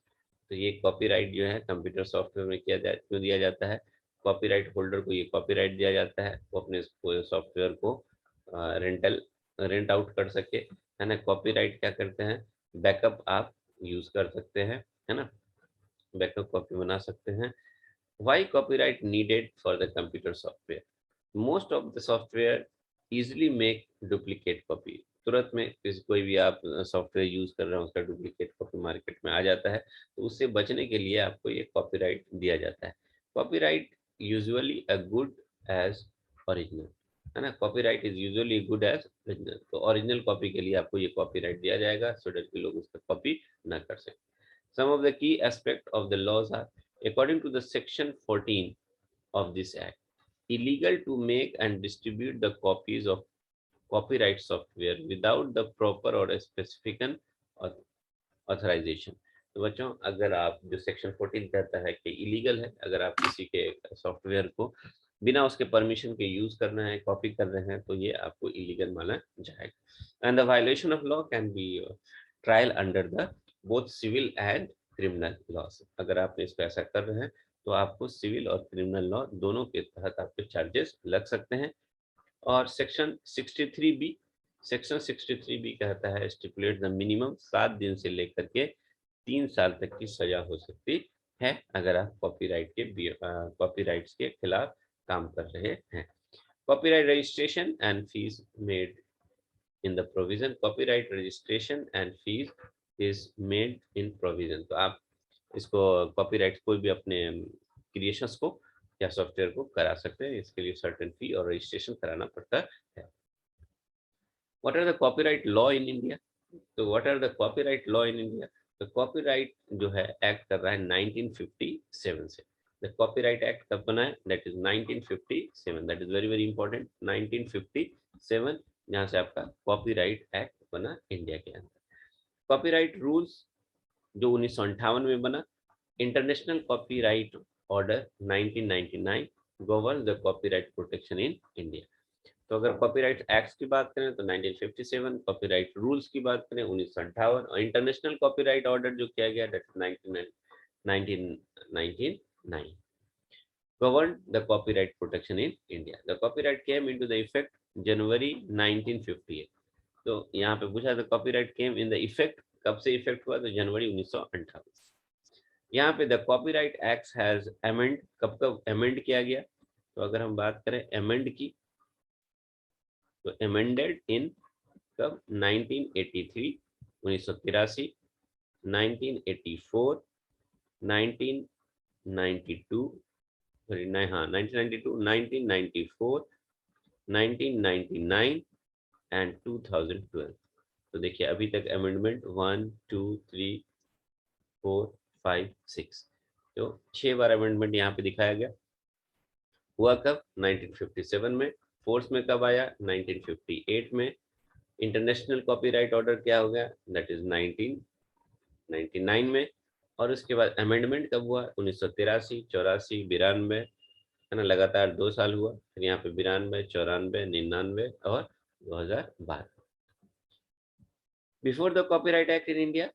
तो ये कॉपीराइट जो है कंप्यूटर सॉफ्टवेयर में क्यों दिया जाता है? कॉपीराइट होल्डर को ये कॉपीराइट दिया जाता है, वो अपने सॉफ्टवेयर को रेंट आउट कर सके, है ना. कॉपीराइट क्या करते हैं? बैकअप आप यूज कर सकते हैं, है ना, बैकअप कॉपी बना सकते हैं. Why copyright needed for the computer software? Most of the software easily make duplicate copy. तुरंत में कोई भी आप सॉफ्टवेयर यूज कर रहे हैं उसका डुप्लीकेट कॉपी मार्केट में आ जाता है, तो उससे बचने के लिए आपको ये कॉपीराइट दिया जाता है. Copyright usually a good as original, है ना. Copyright is usually good as original. तो ओरिजिनल कॉपी के लिए आपको ये कॉपीराइट दिया जाएगा सो दैट कि लोग उसका कॉपी ना कर सकें. Some of the key aspect of the laws are, according to the section 14 of this act, illegal to make and distribute the copies of copyright software without the proper or specific authorization. तो बच्चों, अगर आप जो सेक्शन 14 कहता है कि इलीगल है अगर आप किसी के सॉफ्टवेयर को बिना उसके परमिशन के यूज करना है, कॉपी कर रहे हैं, तो ये आपको इलीगल माना जाएगा. And the violation of law can be trial under the both civil and criminal laws. अगर आप इसको ऐसा कर रहे हैं तो आपको सिविल और क्रिमिनल लॉ दोनों के तहत आपके चार्जेस लग सकते हैं. और सेक्शन 63 बी, सेक्शन 63 बी कहता है स्टिपुलेट द मिनिमम 7 दिन से लेकर के 3 साल तक की सजा हो सकती है अगर आप कॉपीराइट्स के खिलाफ काम कर रहे हैं. Copyright registration and fees made in the provision. Copyright registration and fees is made in provision. तो आप इसको कॉपीराइट कोई भी अपने क्रिएशंस को या सॉफ्टवेयर को करा सकते हैं, इसके लिए सर्टेन फी और रजिस्ट्रेशन कराना पड़ता है. What are the copyright law in India? तो what are the copyright law in India? तो कॉपीराइट जो है एक्ट कर रहा है 1957 से. द कॉपीराइट एक्ट कब बना है? That is 1957. That is very very important. 1957 जहां से आपका कॉपीराइट एक्ट बना इंडिया के अंदर. कॉपीराइट रूल्स जो 1958 में बना. International copyright order 1999 govern the copyright protection in India. तो अगर कॉपीराइट एक्ट की बात करें तो 1957, कॉपीराइट रूल्स की बात करें 1958, और इंटरनेशनल कॉपीराइट ऑर्डर जो किया गया that 1999 governed the copyright protection in India. The copyright came into the effect January 1958. तो यहाँ पे पूछा था copyright came in the effect, कब से इफेक्ट हुआ? तो जनवरी 1958. यहाँ पे the copyright act has amend, कब कब अमेंड किया गया? तो अगर हम बात करें अमेंड की तो अमेंडेड इन कब? 1983, 1983, 1984, 1992, सॉरी हाँ 1992, 1994, 1999 एंड 2012. तो देखिए अभी तक अमेंडमेंट 1 2 3 4 5 6, तो 6 बार अमेंडमेंट यहाँ पे दिखाया गया. हुआ कब? 1957 में. फोर्स में कब आया? 1958 में. इंटरनेशनल कॉपीराइट ऑर्डर क्या हो गया? दैट इज 1999 में. और उसके बाद अमेंडमेंट कब हुआ? 1983, 84, 92, है ना, लगातार 2 साल हुआ, फिर यहाँ पे 92, 94, 99 और 2012। Before the copyright act in India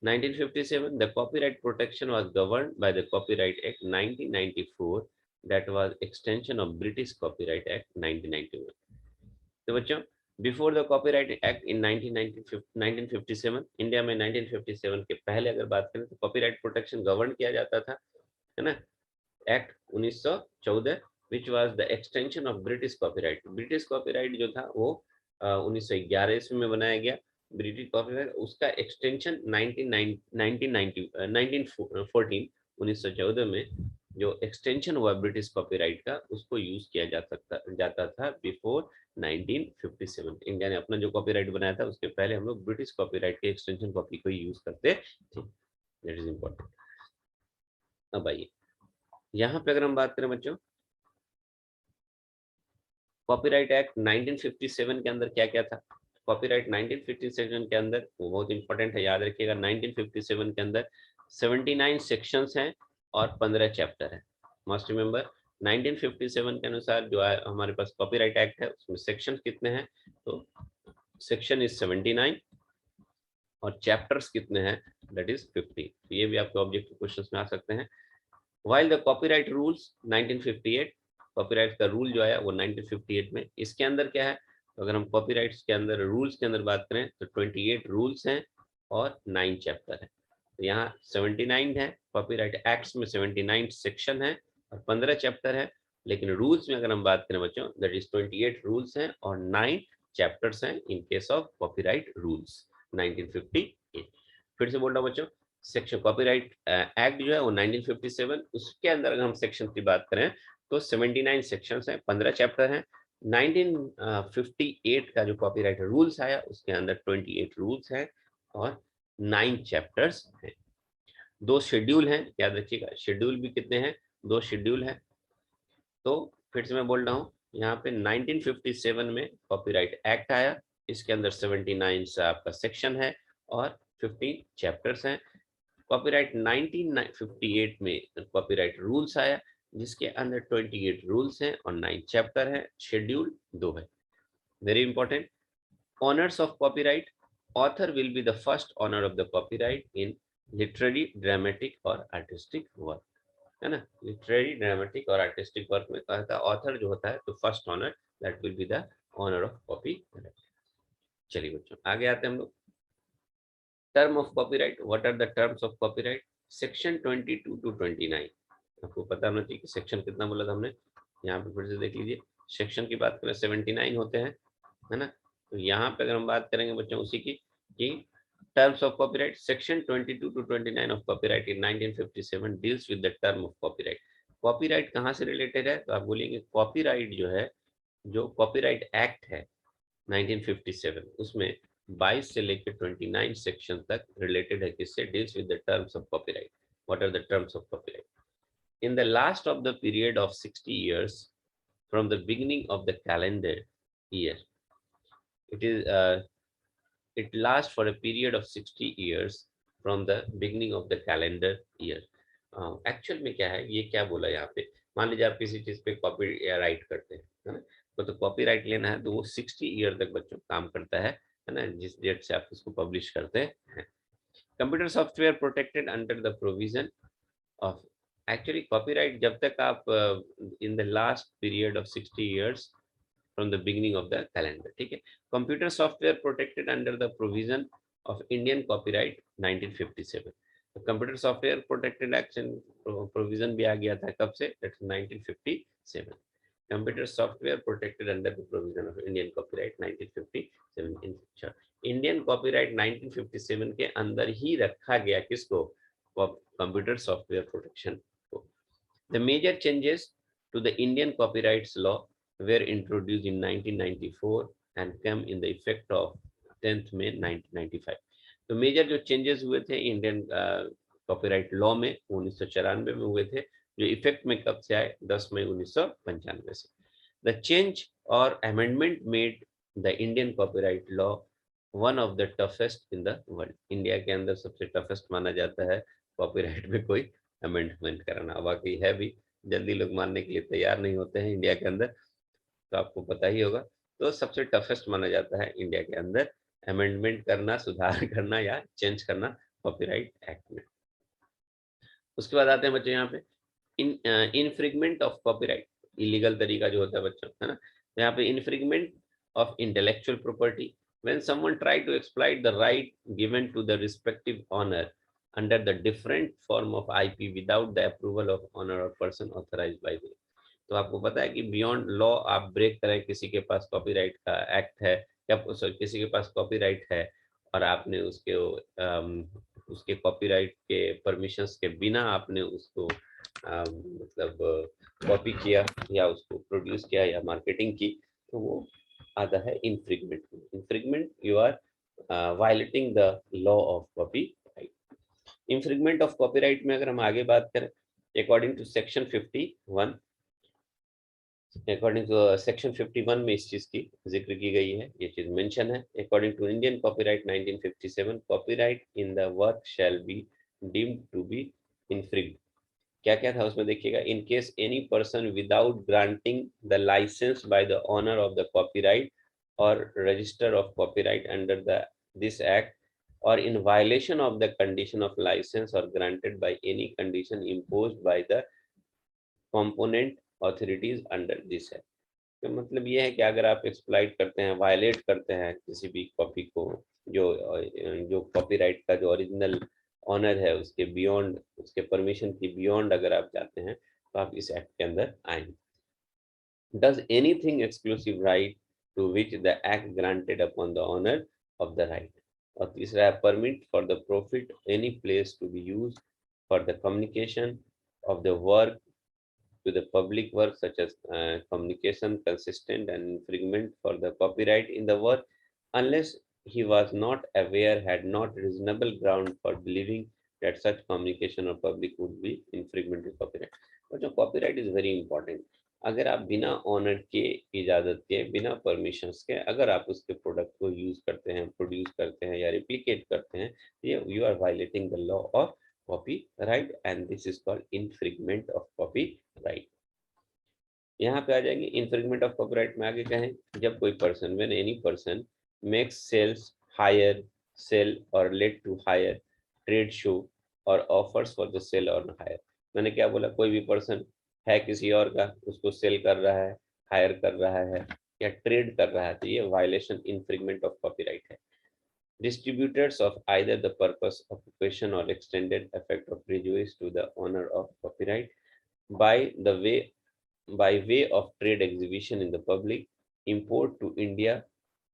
1957, the copyright protection was governed by the Copyright Act 1994, that was extension of British Copyright Act 1991. तो बच्चों, before the copyright act in 1957, India में 1957 के पहले अगर बात करें तो कॉपीराइट प्रोटेक्शन गवर्न किया जाता था, है ना, act 1914, which was the extension of British copyright. British copyright जो था वो 1911 ईस्वी में बनाया गया। ब्रिटिश कॉपीराइट उसका एक्सटेंशन 1914 में जो एक्सटेंशन हुआ ब्रिटिश कॉपीराइट का, उसको यूज किया जाता था बिफोर 1957। इंडिया ने अपना जो कॉपीराइट बनाया था उसके पहले हम लोग ब्रिटिश कॉपीराइट के एक्सटेंशन कॉपी को यूज करते थे। That is important. अब आइए यहाँ पे अगर हम बात करें बच्चों, कॉपीराइट एक्ट 1957 के अंदर क्या क्या था। कॉपीराइट 1957 के अंदर वो बहुत इंपॉर्टेंट है, याद रखिएगा। 1957 के अंदर 79 सेक्शंस हैं और 15 चैप्टर है। मस्ट रिमेंबर 1957 के अनुसार जो है हमारे पास कॉपीराइट एक्ट है, उसमें सेक्शन कितने हैं, तो सेक्शन इज 79 और चैप्टर्स कितने हैं, दैट इज 50। तो ये भी आपके ऑब्जेक्टिव क्वेश्चंस में आ सकते हैं। While the copyright rules 1958, copyright का रूल जो है वो 1958 में, इसके अंदर क्या है, तो अगर हम कॉपीराइट्स के अंदर रूल्स के अंदर बात करें तो 28 रूल्स हैं और 9 चैप्टर है। तो यहाँ 79 है, कॉपीराइट एक्ट्स में 79 सेक्शन है और 15 चैप्टर है। लेकिन रूल्स में अगर हम बात करें बच्चों, दैट इज 28 रूल्स हैं और 9 चैप्टर्स हैं in case of copyright rules 1958। फिर से बोल रहा हूँ बच्चों, सेक्शन कॉपीराइट एक्ट जो है वो 1957, उसके अंदर अगर हम सेक्शन की बात करें तो 79 सेक्शंस हैं, 15 चैप्टर हैं। 1958 का जो कॉपीराइट रूल्स आया उसके अंदर 28 रूल्स हैं और 9 चैप्टर्स हैं। 2 शेड्यूल हैं, याद रखिएगा। शेड्यूल भी कितने हैं, 2 शेड्यूल हैं। तो फिर से मैं बोल रहा हूँ, यहाँ पे 1957 में कॉपीराइट एक्ट आया, इसके अंदर 79 से आपका सेक्शन है और 15 चैप्टर्स हैं। कॉपीराइट 1958 में कॉपीराइट रूल्स आया, जिसके अंदर 28 रूल्स हैं और 9 चैप्टर है, शेड्यूल 2 है। Very important. Owners of copyright, author will be the first owner of the copyright in literary, dramatic और आर्टिस्टिक वर्क, है ना। लिटरेरी, ड्रामेटिक और आर्टिस्टिक वर्क में कहा था ऑथर जो होता है तो first owner, that will be the owner of copyright. चलिए बच्चों आगे आते हैं हम लोग। Term of copyright, what are the terms of copyright. Section 22 to 29, आपको पता होना चाहिए कि सेक्शन कितना बोला था हमने। यहाँ पे फिर से देख लीजिए, सेक्शन की बात करें 79 होते हैं, है ना। तो यहाँ पे अगर हम बात करेंगे बच्चों उसी की, कि terms of copyright, section 22 to 29 of copyright in 1957 deals with the term of copyright. Copyright कहाँ से रिलेटेड है, तो आप बोलेंगे कॉपीराइट जो है, जो कॉपीराइट एक्ट है 1957, उसमें 22 से लेकर 29 सेक्शन तक रिलेटेड है, किससे, deals with the terms of copyright. What are the terms of copyright. In the last of the period of 60 years from the beginning of the calendar year, it is it lasts for a period of 60 years from the beginning of the calendar year। Actual में क्या है, ये क्या बोला यहाँ पे, मान लीजिए आप किसी चीज पे कॉपी राइट करते हैं, है ना, तो कॉपी राइट लेना है तो वो 60 ईयर तक बच्चों काम करता है ना, जिस डेट से आप इसको पब्लिश करते हैं। Computer software protected under the provision of, actually copyright जब तक आप इन the last period of 60 years from the beginning of the calendar, ठीक है। Computer software protected under the provision of Indian copyright 1957। तो computer software protected action provision भी आ गया था, कब से, that 1957। Computer software protected under the provision of Indian copyright 1957। In Indian copyright 1957 के अंदर ही रखा गया किसको, कंप्यूटर सॉफ्टवेयर प्रोटेक्शन को। The major changes to the Indian copyrights law were introduced in 1994 and came in the effect of 10th May 1995। तो मेजर जो चेंजेस हुए थे इंडियन कॉपीराइट लॉ में 1994 में हुए थे, जो इफेक्ट में कब से आए, 10 मई 1995 से। द चेंज और amendment made the Indian copyright law one of the toughest in the world. India के अंदर सबसे टफेस्ट माना जाता है कॉपीराइट में कोई अमेंडमेंट कराना, वाकई है भी, जल्दी लोग मानने के लिए तैयार नहीं होते हैं इंडिया के अंदर, तो आपको पता ही होगा। तो सबसे टफेस्ट माना जाता है इंडिया के अंदर अमेंडमेंट करना, सुधार करना या चेंज करना कॉपीराइट एक्ट में। उसके बाद आते हैं बच्चे यहाँ पे इनफ्रिगमेंट ऑफ कॉपीराइट, इलीगल तरीका जो होता है बच्चों, है ना। यहाँ पे infringement of intellectual property when someone try to exploit the right given to the respective owner under the different form of IP without the approval of owner or person authorized by them। तो आपको पता है कि बियॉन्ड लॉ आप ब्रेक करें, किसी के पास कॉपीराइट का एक्ट है या किसी के पास कॉपीराइट है और आपने उसके कॉपीराइट के परमिशंस के बिना आपने उसको मतलब कॉपी किया या उसको प्रोड्यूस किया या मार्केटिंग की, तो वो आता है infringement. Infringement you are violating the law of copyright. Infringement of copyright में अगर हम आगे बात करें, according to section 51, according to section 51 में इस चीज की जिक्र की गई है, ये चीज मेंशन है। According to Indian copyright 1957, copyright in the work shall be deemed to be infringed. क्या क्या था उसमें देखिएगा, in case any person without granting the licence by the owner of the copyright और register of copyright under the this act or in violation of the condition of license or granted by any condition imposed by the component authorities under this act। तो मतलब ये है कि अगर आप एक्सप्लॉइट करते हैं, वायलेट करते हैं किसी भी कॉपी को, जो जो कॉपीराइट का जो ओरिजिनल ऑनर है उसके बियॉन्ड, उसके परमिशन की बियॉन्ड अगर आप जाते हैं तो आप इस एक्ट के अंदर आएंगे। Does anything exclusive right to which the act granted upon the owner of the right. और तीसरा है permit for the profit any place to be use for the communication of the work to the public work such as communication consistent and infringement for the copyright in the work unless he was not aware, had not reasonable ground for believing that such communication or public would be infringement of copyright। और जो copyright is very important, अगर आप बिना ऑनर के, इजाजत के, बिना परमिशंस के अगर आप उसके प्रोडक्ट को यूज करते हैं, प्रोड्यूस करते हैं या रिप्लिकेट करते हैं, ये you are violating the law of copyright and this is called infringement of copyright। यहाँ पे आ जाएंगे infringement of copyright में आगे कहें, जब कोई person, when any person makes sales, hire, sell or let to hire, trade show or offers for the sale or hire। मैंने क्या बोला, कोई भी पर्सन है किसी और का, उसको सेल कर रहा है, हायर कर रहा है या ट्रेड कर रहा है, तो ये वायलेशन, infringement of copyright है। Distributors of either the purpose, occupation or extended effect of prejudice to the owner of copyright by way of trade exhibition in the public, import to India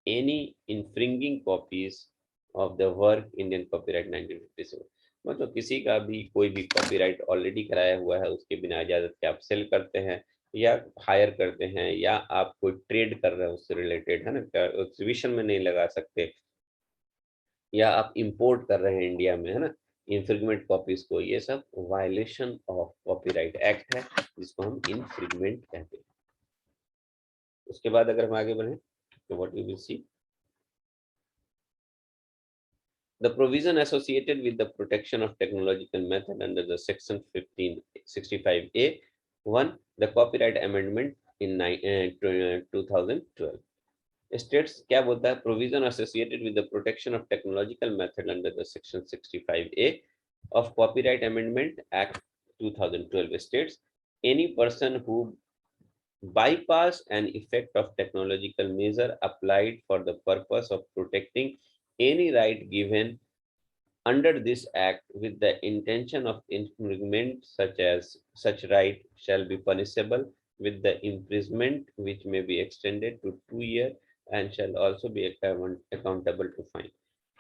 any infringing copies of the work Indian Copyright 1957। मतलब किसी का भी कोई भी कॉपीराइट ऑलरेडी कराया हुआ है, उसके बिना इजाजत के आप सेल करते हैं या हायर करते हैं या आप कोई ट्रेड कर रहे हैं उससे रिलेटेड, है ना, एग्जीबिशन में नहीं लगा सकते, या आप इंपोर्ट कर रहे हैं इंडिया में, है ना, इन्फ्रिंगमेंट कॉपीज को, ये सब वायलेशन ऑफ कॉपीराइट एक्ट है जिसको हम इन्फ्रिंगमेंट कहते हैं। उसके बाद अगर हम आगे बढ़े तो what you will see, the provision associated with the protection of technological method under the section 1565A 1 the copyright amendment in 2012 states, क्या बोलता है, provision associated with the protection of technological method under the section 65A of copyright amendment act 2012 states any person who bypass an effect of technological measure applied for the purpose of protecting any right given under this act with the intention of infringement such right shall be punishable with the imprisonment which may be extended to 2 years and shall also be accountable to fine।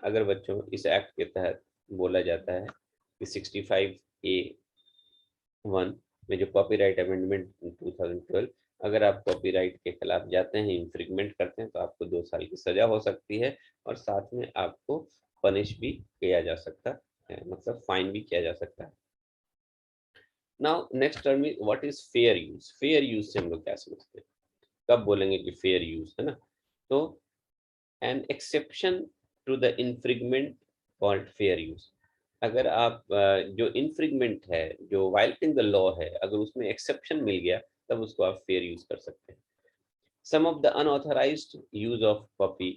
अगर बच्चों इस एक्ट के तहत बोला जाता है कि 65A1 में जो कॉपीराइट अमेंडमेंट 2012, अगर आप कॉपीराइट के खिलाफ जाते हैं, इंफ्रिंगमेंट करते हैं, तो आपको 2 साल की सजा हो सकती है और साथ में आपको पनिश भी किया जा सकता है, मतलब फाइन भी किया जा सकता है। Now next term is what is fair use. Fair use से हम लोग क्या समझते हैं, कब बोलेंगे कि फेयर यूज, है ना, तो an exception to the infringement called fair use. अगर आप जो इन्फ्रिंगमेंट है, जो वायलेटिंग द लॉ है, अगर उसमें एक्सेप्शन मिल गया तब उसको आप फेयर यूज कर सकते हैं। Some of the unauthorised use of copy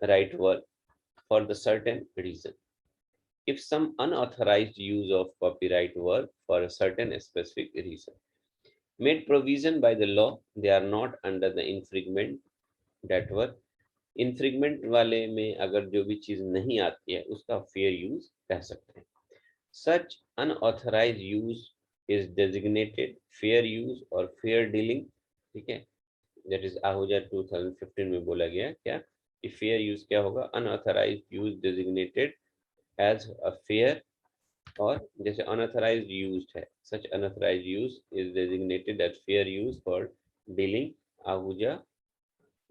right work for the certain reason. If some unauthorized use of copyright work for a certain specific reason made provision by the law, they are not under the infringement that work. Infringement वाले में अगर जो भी चीज नहीं आती है उसका fair use कह सकते हैं। Such unauthorized use is designated fair use or fair dealing, ठीक है। That is आहूजा 2015 में बोला गया क्या कि fair use क्या होगा, unauthorized use designated as a fair, और जैसे unauthorized used है, such unauthorized use is designated as fair use for dealing, Ahuja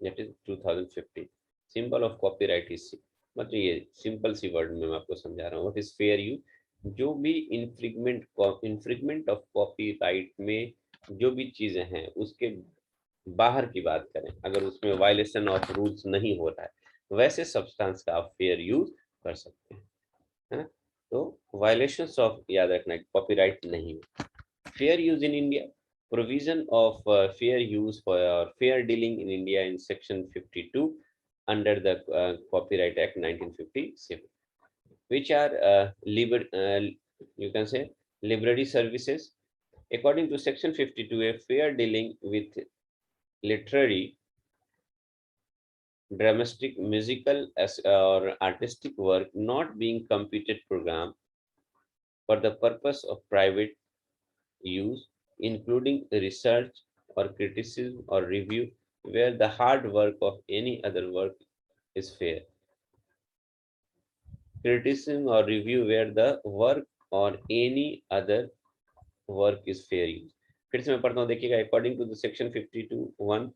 that is 2015। Symbol of copyright is, मतलब ये सिंपल सी वर्ड में मैं आपको समझा रहा हूँ। व्हाट इज फेयर यूज, जो भी इन्फ्रिगमेंट ऑफ कॉपीराइट में जो भी चीजें हैं उसके बाहर की बात करें, अगर उसमें वायलेशन ऑफ रूल्स नहीं हो रहा है वैसे सब्सटेंस का आप फेयर यूज कर सकते हैं, है ना। तो वायलेशंस ऑफ याद रखना है, कॉपीराइट नहीं। Fair use in India, provision of fair use for fair dealing in India in section 52 under the Copyright Act 1957, which are you can say library services. According to section 52, a fair dealing with literary, dramatic, musical or artistic work not being computed program for the purpose of private use, including research or criticism or review, where the hard work of any other work is fair. Criticism or review where the work or any other work is fair use. फिर से मैं पढ़ता हूँ, देखिएगा। According to the section 52(1),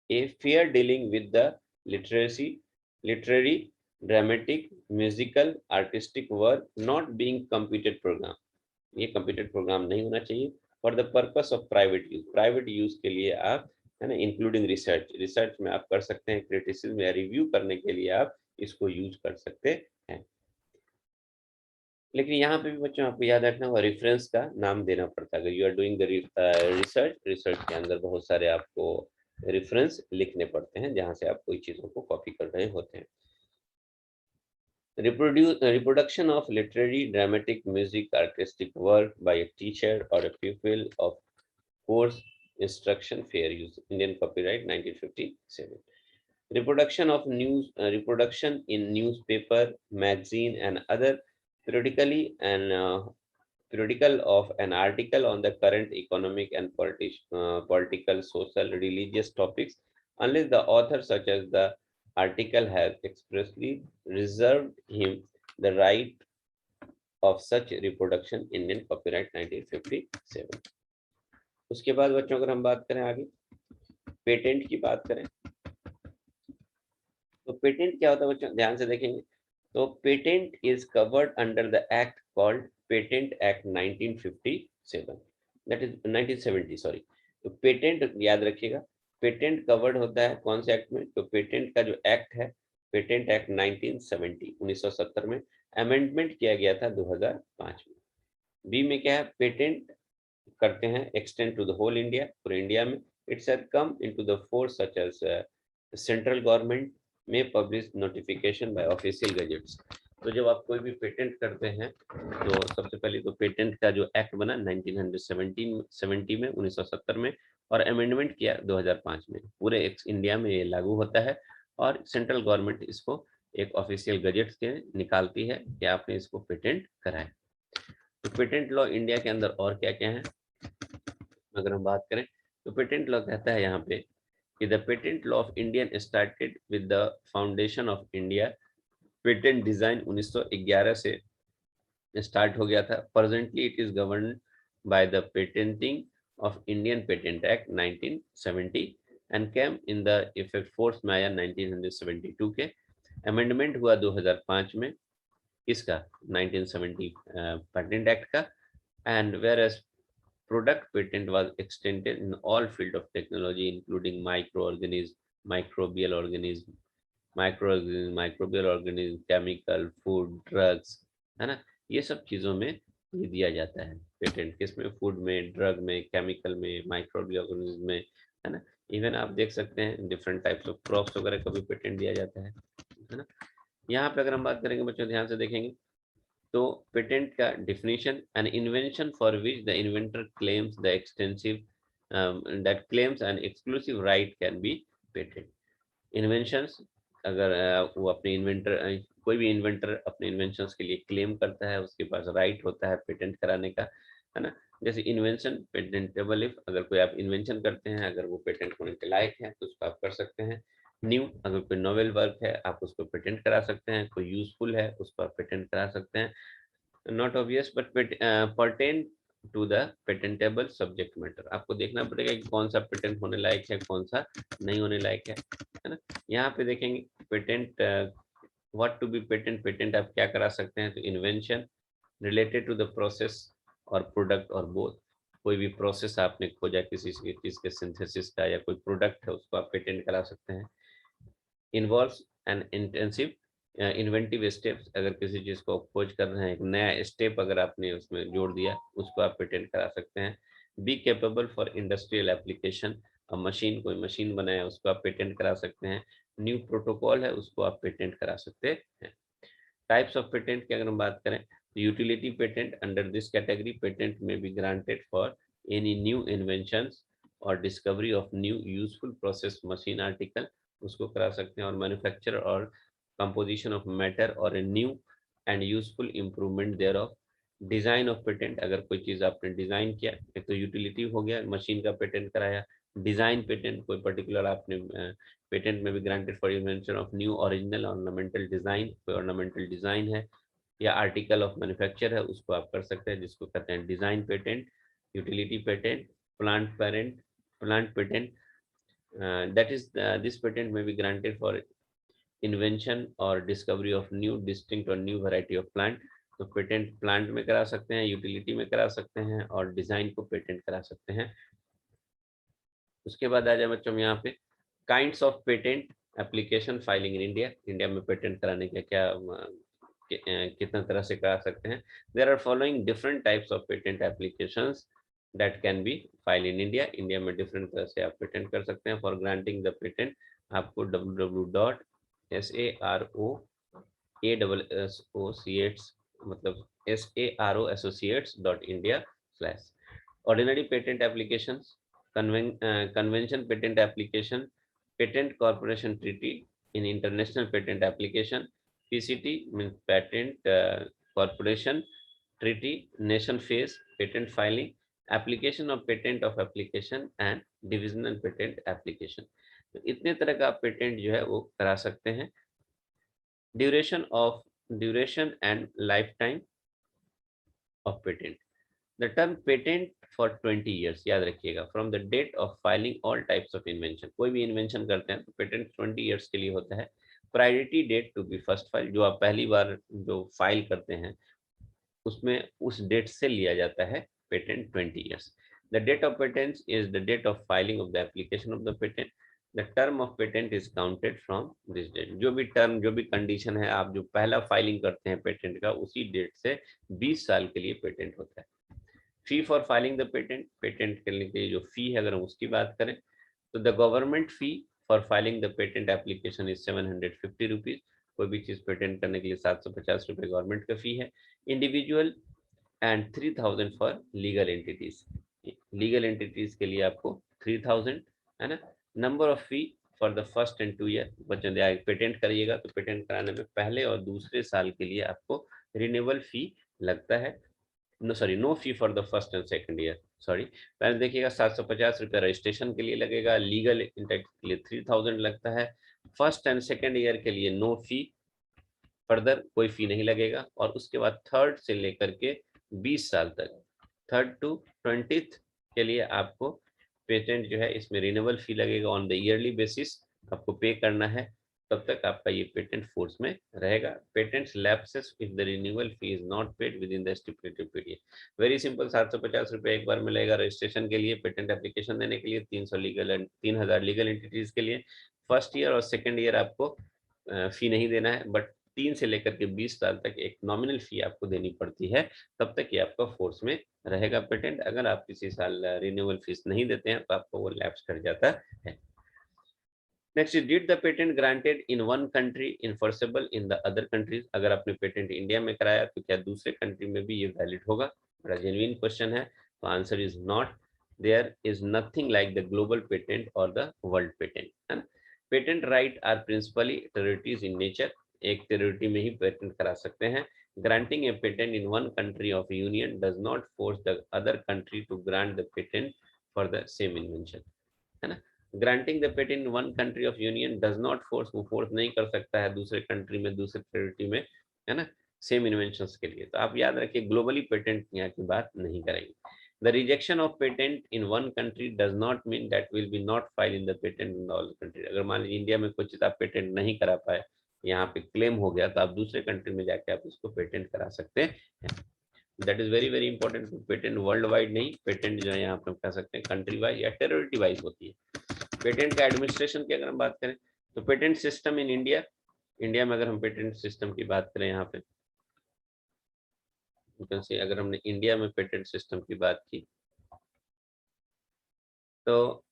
a fair dealing with the literary, dramatic, musical, artistic work not being computed program, ये कंप्यूटेड प्रोग्राम नहीं होना चाहिए। For the purpose of private use के लिए आप, है ना, इंक्लूडिंग रिसर्च में आप कर सकते हैं, क्रिटिसिज्म या रिव्यू करने के लिए आप इसको यूज कर सकते हैं। लेकिन यहाँ पे भी बच्चों आपको याद रखना होगा, रेफरेंस का नाम देना पड़ता है। अगर you are doing the research के अंदर बहुत सारे आपको रेफरेंस लिखने पड़ते हैं जहाँ से आप कोई चीजों को कॉपी कर रहे होते हैं। Reproduction of literary, dramatic, music, artistic work by a teacher or a pupil of course instruction, fair use, Indian Copyright 1957. Reproduction in newspaper, magazine, and other periodically and periodical of an article on the current economic and political, social, religious topics, unless the author, such as the article, has expressly reserved him the right of such reproduction, Indian Copyright 1957। उसके बाद बच्चों अगर हम बात करें आगे, पेटेंट की बात करें, तो पेटेंट क्या होता है बच्चों, ध्यान से देखेंगे। तो patent is covered under the act called patent act 1957, that is 1970, sorry. तो पेटेंट याद रखिएगा, पेटेंट कवर्ड होता है कौन से एक्ट में, तो पेटेंट का जो एक्ट है, पेटेंट एक्ट 1970 1970 में अमेंडमेंट किया गया था 2005 में। बी में क्या है, पेटेंट करते हैं extend to the whole India, पूरे इंडिया में। It's had come into the force such as central government में publish notification by official gazettes. तो जब आप कोई भी पेटेंट करते हैं तो सबसे पहले तो पेटेंट का जो एक्ट बना 1970 में 1970 में, और अमेंडमेंट किया 2005 में, पूरे इंडिया में ये लागू होता है। और सेंट्रल गवर्नमेंट इसको एक ऑफिशियल गजेट के निकालती है कि आपने इसको पेटेंट कराए। तो पेटेंट लॉ इंडिया के अंदर और क्या क्या है अगर हम बात करें, तो पेटेंट लॉ कहता है यहाँ पे कि the patent law of Indian started with the foundation of India. Patent design 1911 से स्टार्ट हो गया था। Presently it is govern by the patenting of Indian patent act 1970 and came in the effect force में आया 1972 के। अमेंडमेंट हुआ 2005 में, किसका, 1970 पेटेंट एक्ट का। And whereas product patent was extended in all field of technology including microorganism, microbial organism, chemical, food, drugs, है ना, ये सब चीज़ों में ये दिया जाता है पेटेंट, किसमें, फूड में, ड्रग में, केमिकल में, माइक्रोबियल ऑर्गेनिज्म में, है ना। इवन आप देख सकते हैं डिफरेंट टाइप्स ऑफ क्रॉप्स वगैरह का भी पेटेंट दिया जाता है ना। यहाँ पे अगर हम बात करेंगे बच्चों, ध्यान से देखेंगे तो पेटेंट का definition, an invention for which the inventor claims the extensive that claims an exclusive right can be patent. Inventions, अगर वो अपने इन्वेंटर, कोई भी इन्वेंटर अपने इन्वेंशंस के लिए क्लेम करता है, उसके पास राइट होता है पेटेंट कराने का, है ना। जैसे इन्वेंशन पेटेंटेबल इफ, अगर कोई आप इन्वेंशन करते हैं, अगर वो पेटेंट होने के लायक है तो उसको आप कर सकते हैं। न्यू, अगर कोई नोवेल वर्क है आप उसको पेटेंट करा सकते हैं। कोई यूजफुल है उसको आप पेटेंट करा सकते हैं। Not obvious but pertain to the patentable subject matter, आपको देखना पड़ेगा कि कौन सा पेटेंट होने लायक है, कौन सा नहीं होने लायक है ना। यहाँ पे देखेंगे patent, what to be patent, patent आप क्या करा सकते हैं, तो invention related to the process और प्रोडक्ट और बोथ, कोई भी प्रोसेस आपने खोजा किसी चीज के सिंथेसिस का, या कोई प्रोडक्ट है उसको आप पेटेंट करा सकते हैं। Involves N intensive inventive steps, अगर किसी चीज को खोज कर रहे हैं, एक नया स्टेप अगर आपने उसमें जोड़ दिया, उसको आप पेटेंट करा सकते हैं। Be capable for industrial application, अब मशीन, कोई मशीन बनाया उसको आप पेटेंट करा सकते हैं। न्यू प्रोटोकॉल है उसको आप पेटेंट करा सकते हैं। टाइप्स ऑफ पेटेंट की अगर हम बात करें, utility patent, under this category patent may be granted for any new inventions और discovery of new useful process machine article, उसको करा सकते हैं। और मैन्युफैक्चर और कंपोजिशन ऑफ मैटर और a new and useful improvement thereof. Design of patent, अगर कोई चीज आपने डिजाइन किया, एक तो यूटिलिटी हो गया, मशीन का पेटेंट कराया। डिजाइन पेटेंट, कोई पर्टिकुलर आपने पेटेंट में भी granted for invention of new original ornamental design, कोई ऑर्नामेंटल डिजाइन है या आर्टिकल ऑफ मैन्युफैक्चर है, उसको आप कर सकते हैं, जिसको कहते हैं design patent. Utility patent, plant patent, that is this patent may be granted for invention or discovery of new distinct or new variety of plant। तो पेटेंट प्लांट में करा सकते हैं, यूटिलिटी में करा सकते हैं, और डिजाइन को पेटेंट करा सकते हैं। उसके बाद आ जाए बच्चों में यहाँ पे kinds of patent application filing in India. India में पेटेंट कराने के क्या कितना तरह से करा सकते हैं। There are following different types of patent applications that can be file in India. India में डिफरेंट तरह से आप पेटेंट कर सकते हैं। फॉर ग्रांटिंग द पेटेंट आपको www.saroassociates मतलब saroassociates.india/ ordinary patent applications, convention patent application, patent corporation treaty in international patent application, PCT means patent corporation treaty, nation phase patent filing, application of patent of application and divisional patent application। तो इतने तरह का आप पेटेंट जो है वो करा सकते हैं। Duration and life time of patent, the term patent for 20 years, याद रखिएगा, from the date of filing all types of invention, कोई भी इन्वेंशन करते हैं तो पेटेंट 20 ईयर्स के लिए होता है। Priority date to be first file, जो आप पहली बार जो फाइल करते हैं उसमें उस डेट से लिया जाता है patent 20 years. The date of patent is the date of filing of the application of the patent. The term of patent is counted from this date, जो भी टर्म, जो भी कंडीशन है, आप जो पहला फाइलिंग करते हैं पेटेंट का, उसी डेट से 20 साल के लिए पेटेंट होता है। Fee for filing the patent, patent करने के लिए जो फी है अगर हम उसकी बात करें तो the government fee for filing the patent application is 750 rupees. कोई भी चीज पेटेंट करने के लिए 750 रुपए गवर्नमेंट का फी है। Individual and 3000 for legal entities, legal entities के लिए आपको 3000, है ना। Number of fee for the first and 2 year, बच्चों पेटेंट करिएगा तो पेटेंट कराने में पहले और दूसरे साल के लिए आपको रिन्यूअल फी लगता है। No fee for the first and second year, sorry, पहले देखिएगा 750 रुपया रजिस्ट्रेशन के लिए लगेगा, लीगल इंटेक्ट के लिए 3000 लगता है, फर्स्ट एंड सेकंड ईयर के लिए नो फी, फर्दर कोई फी नहीं लगेगा। और उसके बाद थर्ड से लेकर के 20 साल तक, थर्ड टू 20th के लिए आपको पेटेंट जो है इसमें रिन्यूअल फी लगेगा, ऑन द ईयरली बेसिस आपको पे करना है, तब तक आपका ये पेटेंट फोर्स में रहेगा। Patents lapses if the renewal fee is not paid with in the stipulated period. Very simple, 750 रुपये एक बार मिलेगा रजिस्ट्रेशन के लिए, पेटेंट एप्लीकेशन देने के लिए, 3000 लीगल एंटिटीज के लिए। फर्स्ट ईयर और सेकेंड ईयर आपको फी नहीं देना है, बट 3 से लेकर के 20 साल तक एक नॉमिनल फी आपको देनी पड़ती है, तब तक ये आपका फोर्स में रहेगा पेटेंट। अगर आप किसी साल रिन्यूअल फीस नहीं देते हैं तो आपको वो लैप्स कर जाता है। Next, did the patent granted in one country enforceable in the other countries? अगर आपने पेटेंट इंडिया में कराया तो क्या दूसरे कंट्री में भी ये वैलिड होगा? बड़ा जेन्युइन क्वेश्चन है। तो answer is not. There is nothing like the global patent और द वर्ल्ड पेटेंट, है ना। Patent right are principally territories in nature. एक टेरिटरी में ही पेटेंट करा सकते हैं। Granting a patent in one country of union does not force the other country to grant the patent for the same invention, है ना। Granting the patent in one country of union does not force, वो फोर्स नहीं कर सकता है दूसरे कंट्री में, दूसरे टेरिटरी में, है ना, सेम इन्वेंशंस के लिए। तो आप याद रखिए, ग्लोबली पेटेंट यहाँ की बात नहीं करेंगे। The rejection of patent in one country does not mean that will B not file in the patent in all country. अगर मान लीजिए इंडिया में कुछ आप पेटेंट नहीं करा पाए, यहाँ पे क्लेम हो गया, तो आप दूसरे कंट्री में जाके आप इसको पेटेंट करा सकते हैं। That is very very important. Patent world wide नहीं, पेटेंट जो है यहाँ पे कह सकते हैं कंट्री वाइज या टेरिटरी वाइज होती है। पेटेंट का एडमिनिस्ट्रेशन की अगर हम बात करें तो patent system in India, India में अगर हम पेटेंट सिस्टम की बात करें, यहाँ पे से अगर हमने इंडिया में पेटेंट सिस्टम की बात की तो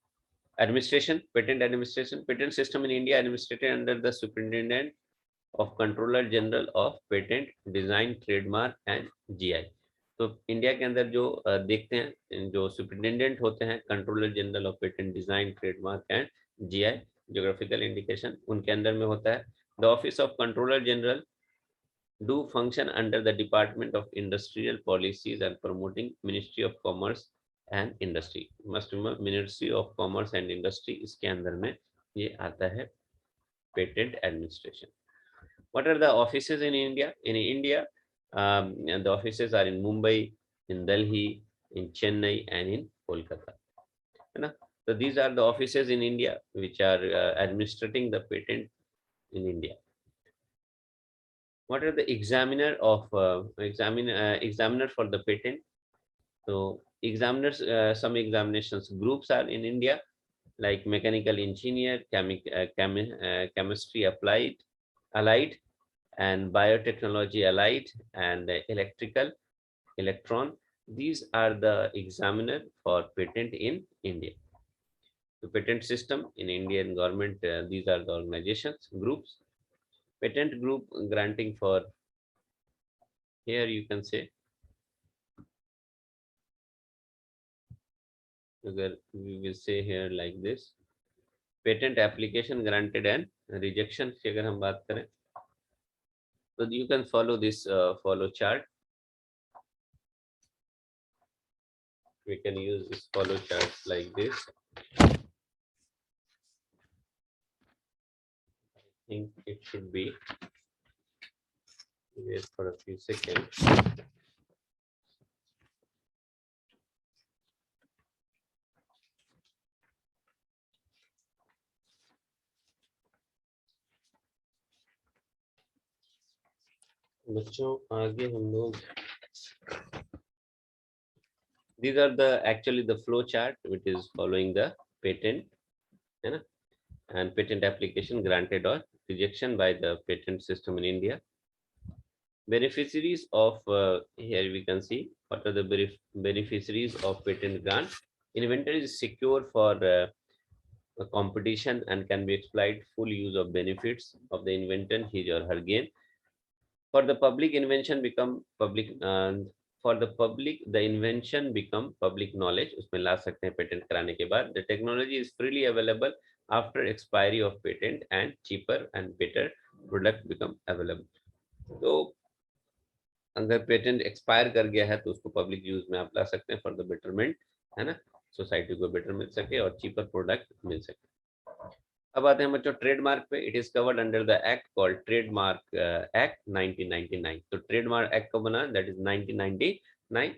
administration, patent system in India administrated under the superintendent of controller general of patent design trademark and GI. तो इंडिया के अंदर जो देखते हैं, जो सुपरिटेंडेंट होते हैं controller general of patent design trademark and GI geographical indication, उनके अंदर में होता है। The office of controller general do function under the Department of Industrial Policies and Promoting Ministry of Commerce and Industry। Must remember ministry of commerce and industry, इसके अंदर में ये आता है patent administration. What are the offices in India? In India, the offices are in Mumbai, in Delhi, in Chennai, and in Kolkata. है ना? So these are the offices in India which are administrating the patent in India. What are the examiner of examiner for the patent? So examiners, some examinations groups are in India, like mechanical engineer, chemistry applied, allied, and biotechnology allied, and electrical, electron. These are the examiner for patent in India. The patent system in Indian government, these are the organizations, groups. Patent group granting for, here you can say, we will say here like this, patent application granted and rejection की अगर हम बात करें तो you can follow this follow chart. We can use this follow chart like this. I think it should be, wait for a few seconds. बच्चों आगे हम लोग, these are the actually the flow chart which is following the patent, है ना, and patent application granted or rejection by the patent system in India. Beneficiaries of here we can see what are the beneficiaries of patent grant. Inventor is secure for a competition and can be exploited full use of benefits of the inventor, his or her gain. For the public, invention become public, for the public the invention become public knowledge, उसमें ला सकते हैं पेटेंट कराने के बाद. The technology is freely available after expiry of patent and cheaper and better product become available. तो अगर पेटेंट एक्सपायर कर गया है तो उसको पब्लिक यूज में आप ला सकते हैं फॉर द बेटरमेंट, है ना, सोसाइटी को बेटर मिल सके और चीपर प्रोडक्ट मिल सके. अब आते हैं बच्चों ट्रेडमार्क पे. It is covered under the act called trademark act 1999. तो ट्रेडमार्क एक्ट कब बना? That is 1999.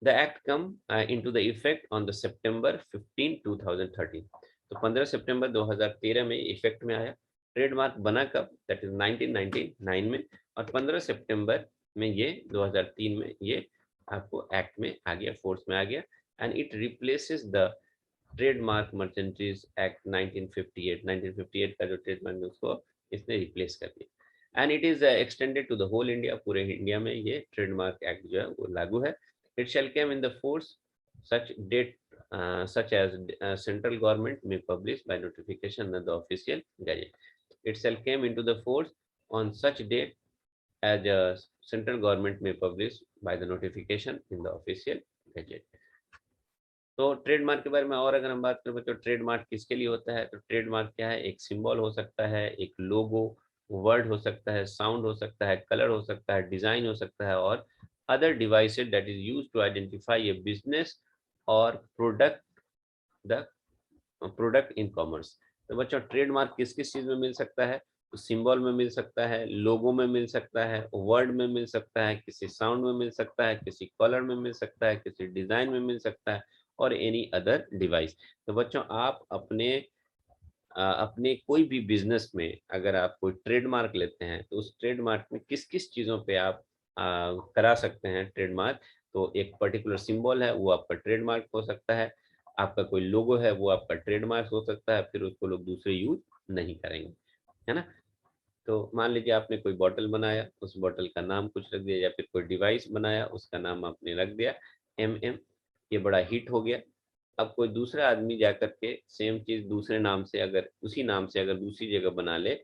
The act come into the effect on the September 15 2013. तो 15 सितंबर 2013 में इफेक्ट में आया. ट्रेडमार्क बना कब? दैट इज 1999 में, और 15 सितंबर में ये 2003 में ये आपको एक्ट में आ गया, फोर्स में आ गया. And it replaces the trademark merchandise act 1958. 1958 का जो ट्रेडमार्क उसको इसने रिप्लेस कर दिया. And it is extended to the whole India, पूरे इंडिया में ये ट्रेडमार्क एक्ट जो है वो लागू है. It shall come in the force such date such as central government may publish by notification in the official gazette. It shall came into the force on such date as central government may publish by the notification in the official gazette. तो ट्रेडमार्क के बारे में और अगर हम बात करें तो ट्रेडमार्क किसके लिए होता है, तो ट्रेडमार्क क्या है, एक सिंबल हो सकता है, एक लोगो, वर्ड हो सकता है, साउंड हो सकता है, कलर हो सकता है, डिजाइन हो सकता है, और other devices that is used to identify a business और द प्रोडक्ट इन कॉमर्स. तो बच्चों ट्रेडमार्क किस किस चीज में मिल सकता है, तो सिंबल में मिल सकता है, लोगो में मिल सकता है, वर्ड में मिल सकता है, किसी साउंड में मिल सकता है, किसी कलर में मिल सकता है, किसी डिजाइन में मिल सकता है, और एनी अदर डिवाइस. तो बच्चों आप अपने कोई भी बिजनेस में अगर आप कोई ट्रेडमार्क लेते हैं तो उस ट्रेडमार्क में किस किस चीजों पे आप करा सकते हैं ट्रेडमार्क. तो एक पर्टिकुलर सिंबल है वो आपका ट्रेडमार्क हो सकता है, आपका कोई लोगो है वो आपका ट्रेडमार्क हो सकता है, फिर उसको लोग दूसरे यूज नहीं करेंगे, है ना. तो मान लीजिए आपने कोई बॉटल बनाया, उस बॉटल का नाम कुछ रख दिया, या फिर कोई डिवाइस बनाया उसका नाम आपने रख दिया MM, ये बड़ा हिट हो गया. अब कोई दूसरा आदमी जाकर के सेम चीज दूसरे नाम से अगर उसी नाम से अगर दूसरी जगह बना ले,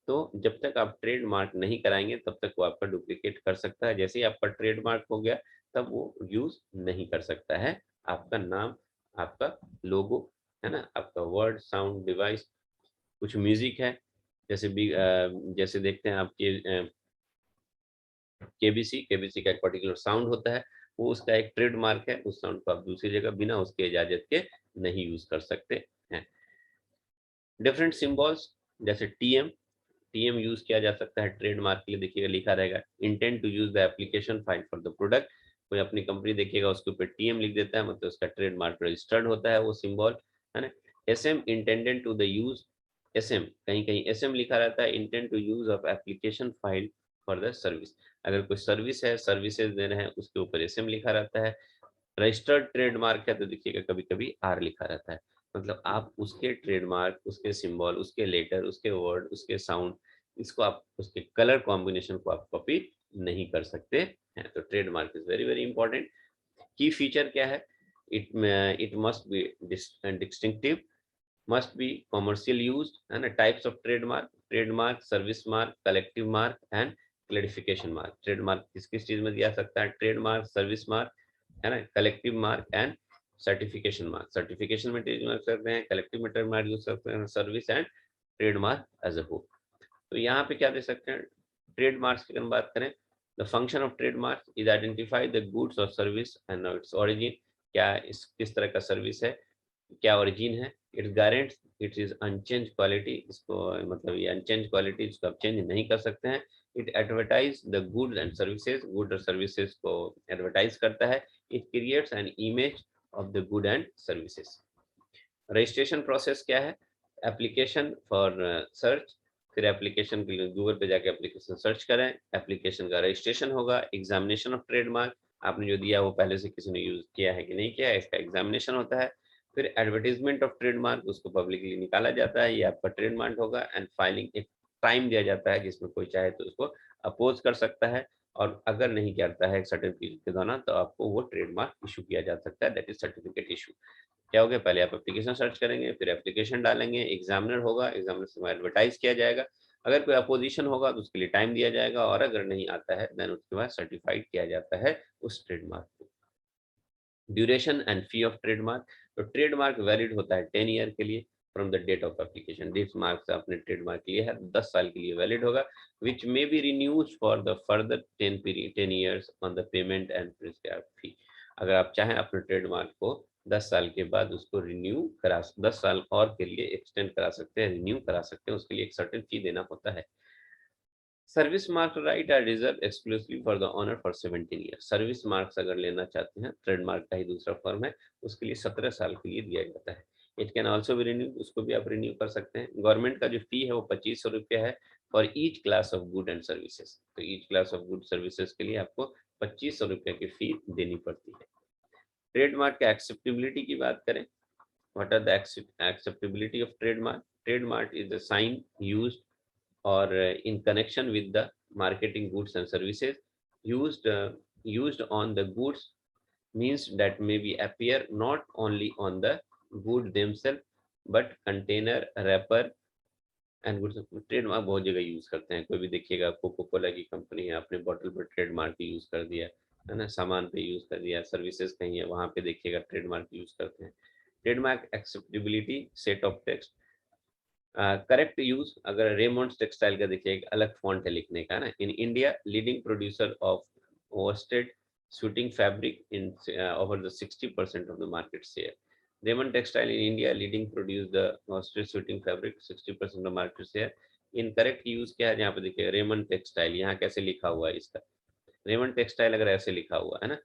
तो जब तक आप ट्रेडमार्क नहीं कराएंगे तब तक वो आपका डुप्लीकेट कर सकता है. जैसे ही आपका ट्रेडमार्क हो गया तब वो यूज नहीं कर सकता है आपका नाम, आपका लोगो, है ना, आपका वर्ड, साउंड, डिवाइस. कुछ म्यूजिक है, जैसे जैसे देखते हैं आपके केबीसी का एक पर्टिकुलर साउंड होता है, वो उसका एक ट्रेडमार्क है, उस साउंड को आप दूसरी जगह बिना उसके इजाजत के नहीं यूज कर सकते हैं. डिफरेंट सिंबल्स, जैसे टीएम यूज किया जा सकता है ट्रेडमार्क के लिए. देखिएगा लिखा रहेगा intend to use the application file for the product. कोई अपनी कंपनी देखिएगा उसके ऊपर टीएम लिख देता है, मतलब उसका ट्रेडमार्क रजिस्टर्ड होता है वो सिंबल, है ना. SM intended to the use, SM कहीं कहीं एसएम लिखा रहता है, intend to use of application file for the service. अगर कोई सर्विस है, सर्विसेज दे रहे हैं, उसके ऊपर एसएम लिखा रहता है. रजिस्टर्ड ट्रेडमार्क है तो देखिएगा कभी कभी आर लिखा रहता है. मतलब आप उसके ट्रेडमार्क, उसके सिंबल, उसके लेटर, उसके वर्ड, उसके साउंड, इसको आप उसके कलर कॉम्बिनेशन को आप कॉपी नहीं कर सकते हैं. तो trademark is very very important. की फीचर क्या है, it it must be distinctive, must be commercial use, है ना. Types of trademark, service mark, collective mark and clarification mark. Trademark किस किस चीज में दिया सकता है, ट्रेडमार्क, सर्विस मार्क, है ना, collective mark and certification mark. Certification में यूज करते हैं, कलेक्टिव में ट्रेडमार्क यूज करते हैं, service and trademark as a whole. तो यहाँ पे क्या दे सकते हैं, ट्रेडमार्क्स की अगर बात करें, the function of trademark is identify the goods और सर्विस एंड इट्स ओरिजिन. क्या इस किस तरह का सर्विस है, क्या ओरिजिन है. It guarantees it is unchanged quality, इसको मतलब ये अनचेंज क्वालिटी, इसको आप चेंज नहीं कर सकते हैं. It advertise the goods and services, good और सर्विसेज को एडवर्टाइज करता है. It creates an image of the good and services. Registration process क्या है, एप्लीकेशन फॉर सर्च, फिर एप्लीकेशन के लिए गूगल पे जाके एप्लीकेशन सर्च करें, एप्लीकेशन का रजिस्ट्रेशन होगा, एग्जामिनेशन ऑफ ट्रेडमार्क, आपने जो दिया वो पहले से किसी ने यूज किया है कि नहीं किया है, इसका एग्जामिनेशन होता है. फिर एडवर्टीजमेंट ऑफ ट्रेडमार्क, उसको पब्लिकली निकाला जाता है, ये आपका ट्रेडमार्क होगा. एंड फाइलिंग, एक टाइम दिया जाता है जिसमें कोई चाहे तो उसको अपोज कर सकता है, और अगर नहीं करता है एक सर्टेन पीरियड के दौरान तो आपको वो ट्रेडमार्क इशू किया जा सकता है, दैट इज सर्टिफिकेट इशू. क्या हो गया, पहले आप एप्लीकेशन सर्च करेंगे, फिर एप्लीकेशन डालेंगे, एग्जामिनर होगा, एग्जामिनर में एडवर्टाइज किया जाएगा, अगर कोई अपोजिशन होगा तो उसके लिए टाइम दिया जाएगा, और अगर नहीं आता है देन उसके बाद सर्टिफाइड किया जाता है उस ट्रेडमार्क को. Duration and fee of trademark, तो ट्रेडमार्क वैलिड होता है 10 ईयर के लिए from the date of application. जिस मार्क से आपने ट्रेडमार्क लिया है 10 साल के लिए वैलिड होगा, which may be renews for the further 10 years on the payment and prescribed fee. अगर आप चाहें अपने ट्रेडमार्क को 10 साल के बाद उसको रिन्यू करा, 10 साल और के लिए एक्सटेंड करा सकते हैं, रिन्यू करा सकते हैं, उसके लिए एक सर्टेन फी देना होता है. Service mark right are reserve exclusively for the owner for 17 year. Service marks अगर लेना चाहते हैं, ट्रेडमार्क का ही दूसरा फॉर्म है, उसके लिए 17 साल के लिए दिया जाता है. It can also be renew, उसको भी आप रिन्यू कर सकते हैं. गवर्नमेंट का जो फी है वो 2500 रुपया है for each class of good and services. तो each class of good services के लिए आपको 2500 रुपये की फी देनी पड़ती है. ट्रेडमार्क का एक्सेप्टेबिलिटी की बात करें, what are the acceptability of trademark. Trademark is the sign used or in connection with the marketing goods and services used on the goods means that may be appear not only on the good themselves but container, wrapper and goods. Trademark बहुत जगह यूज करते हैं, कोई भी देखिएगा, कोको कोला की कंपनी है, अपने बॉटल पर ट्रेडमार्क यूज कर दिया है ना, सामान पे यूज कर दिया, सर्विसेज कहीं है वहां पे देखिएगा ट्रेडमार्क यूज करते हैं। Trademark acceptability set of text, correct use, अगर रेमंड्स टेक्सटाइल का देखिए एक अलग फॉन्ट है लिखने का ना, in India leading producer of worsted suiting fabric in over the 60% of the market share. Raymond Textile in India leading produce the worsted suiting fabric 60% of the market share. Incorrect use क्या है, यहाँ पे देखिए रेमंड टेक्सटाइल, यहाँ कैसे लिखा हुआ है इसका, रेमंड टेक्सटाइल अगर ऐसे लिखा हुआ है ना,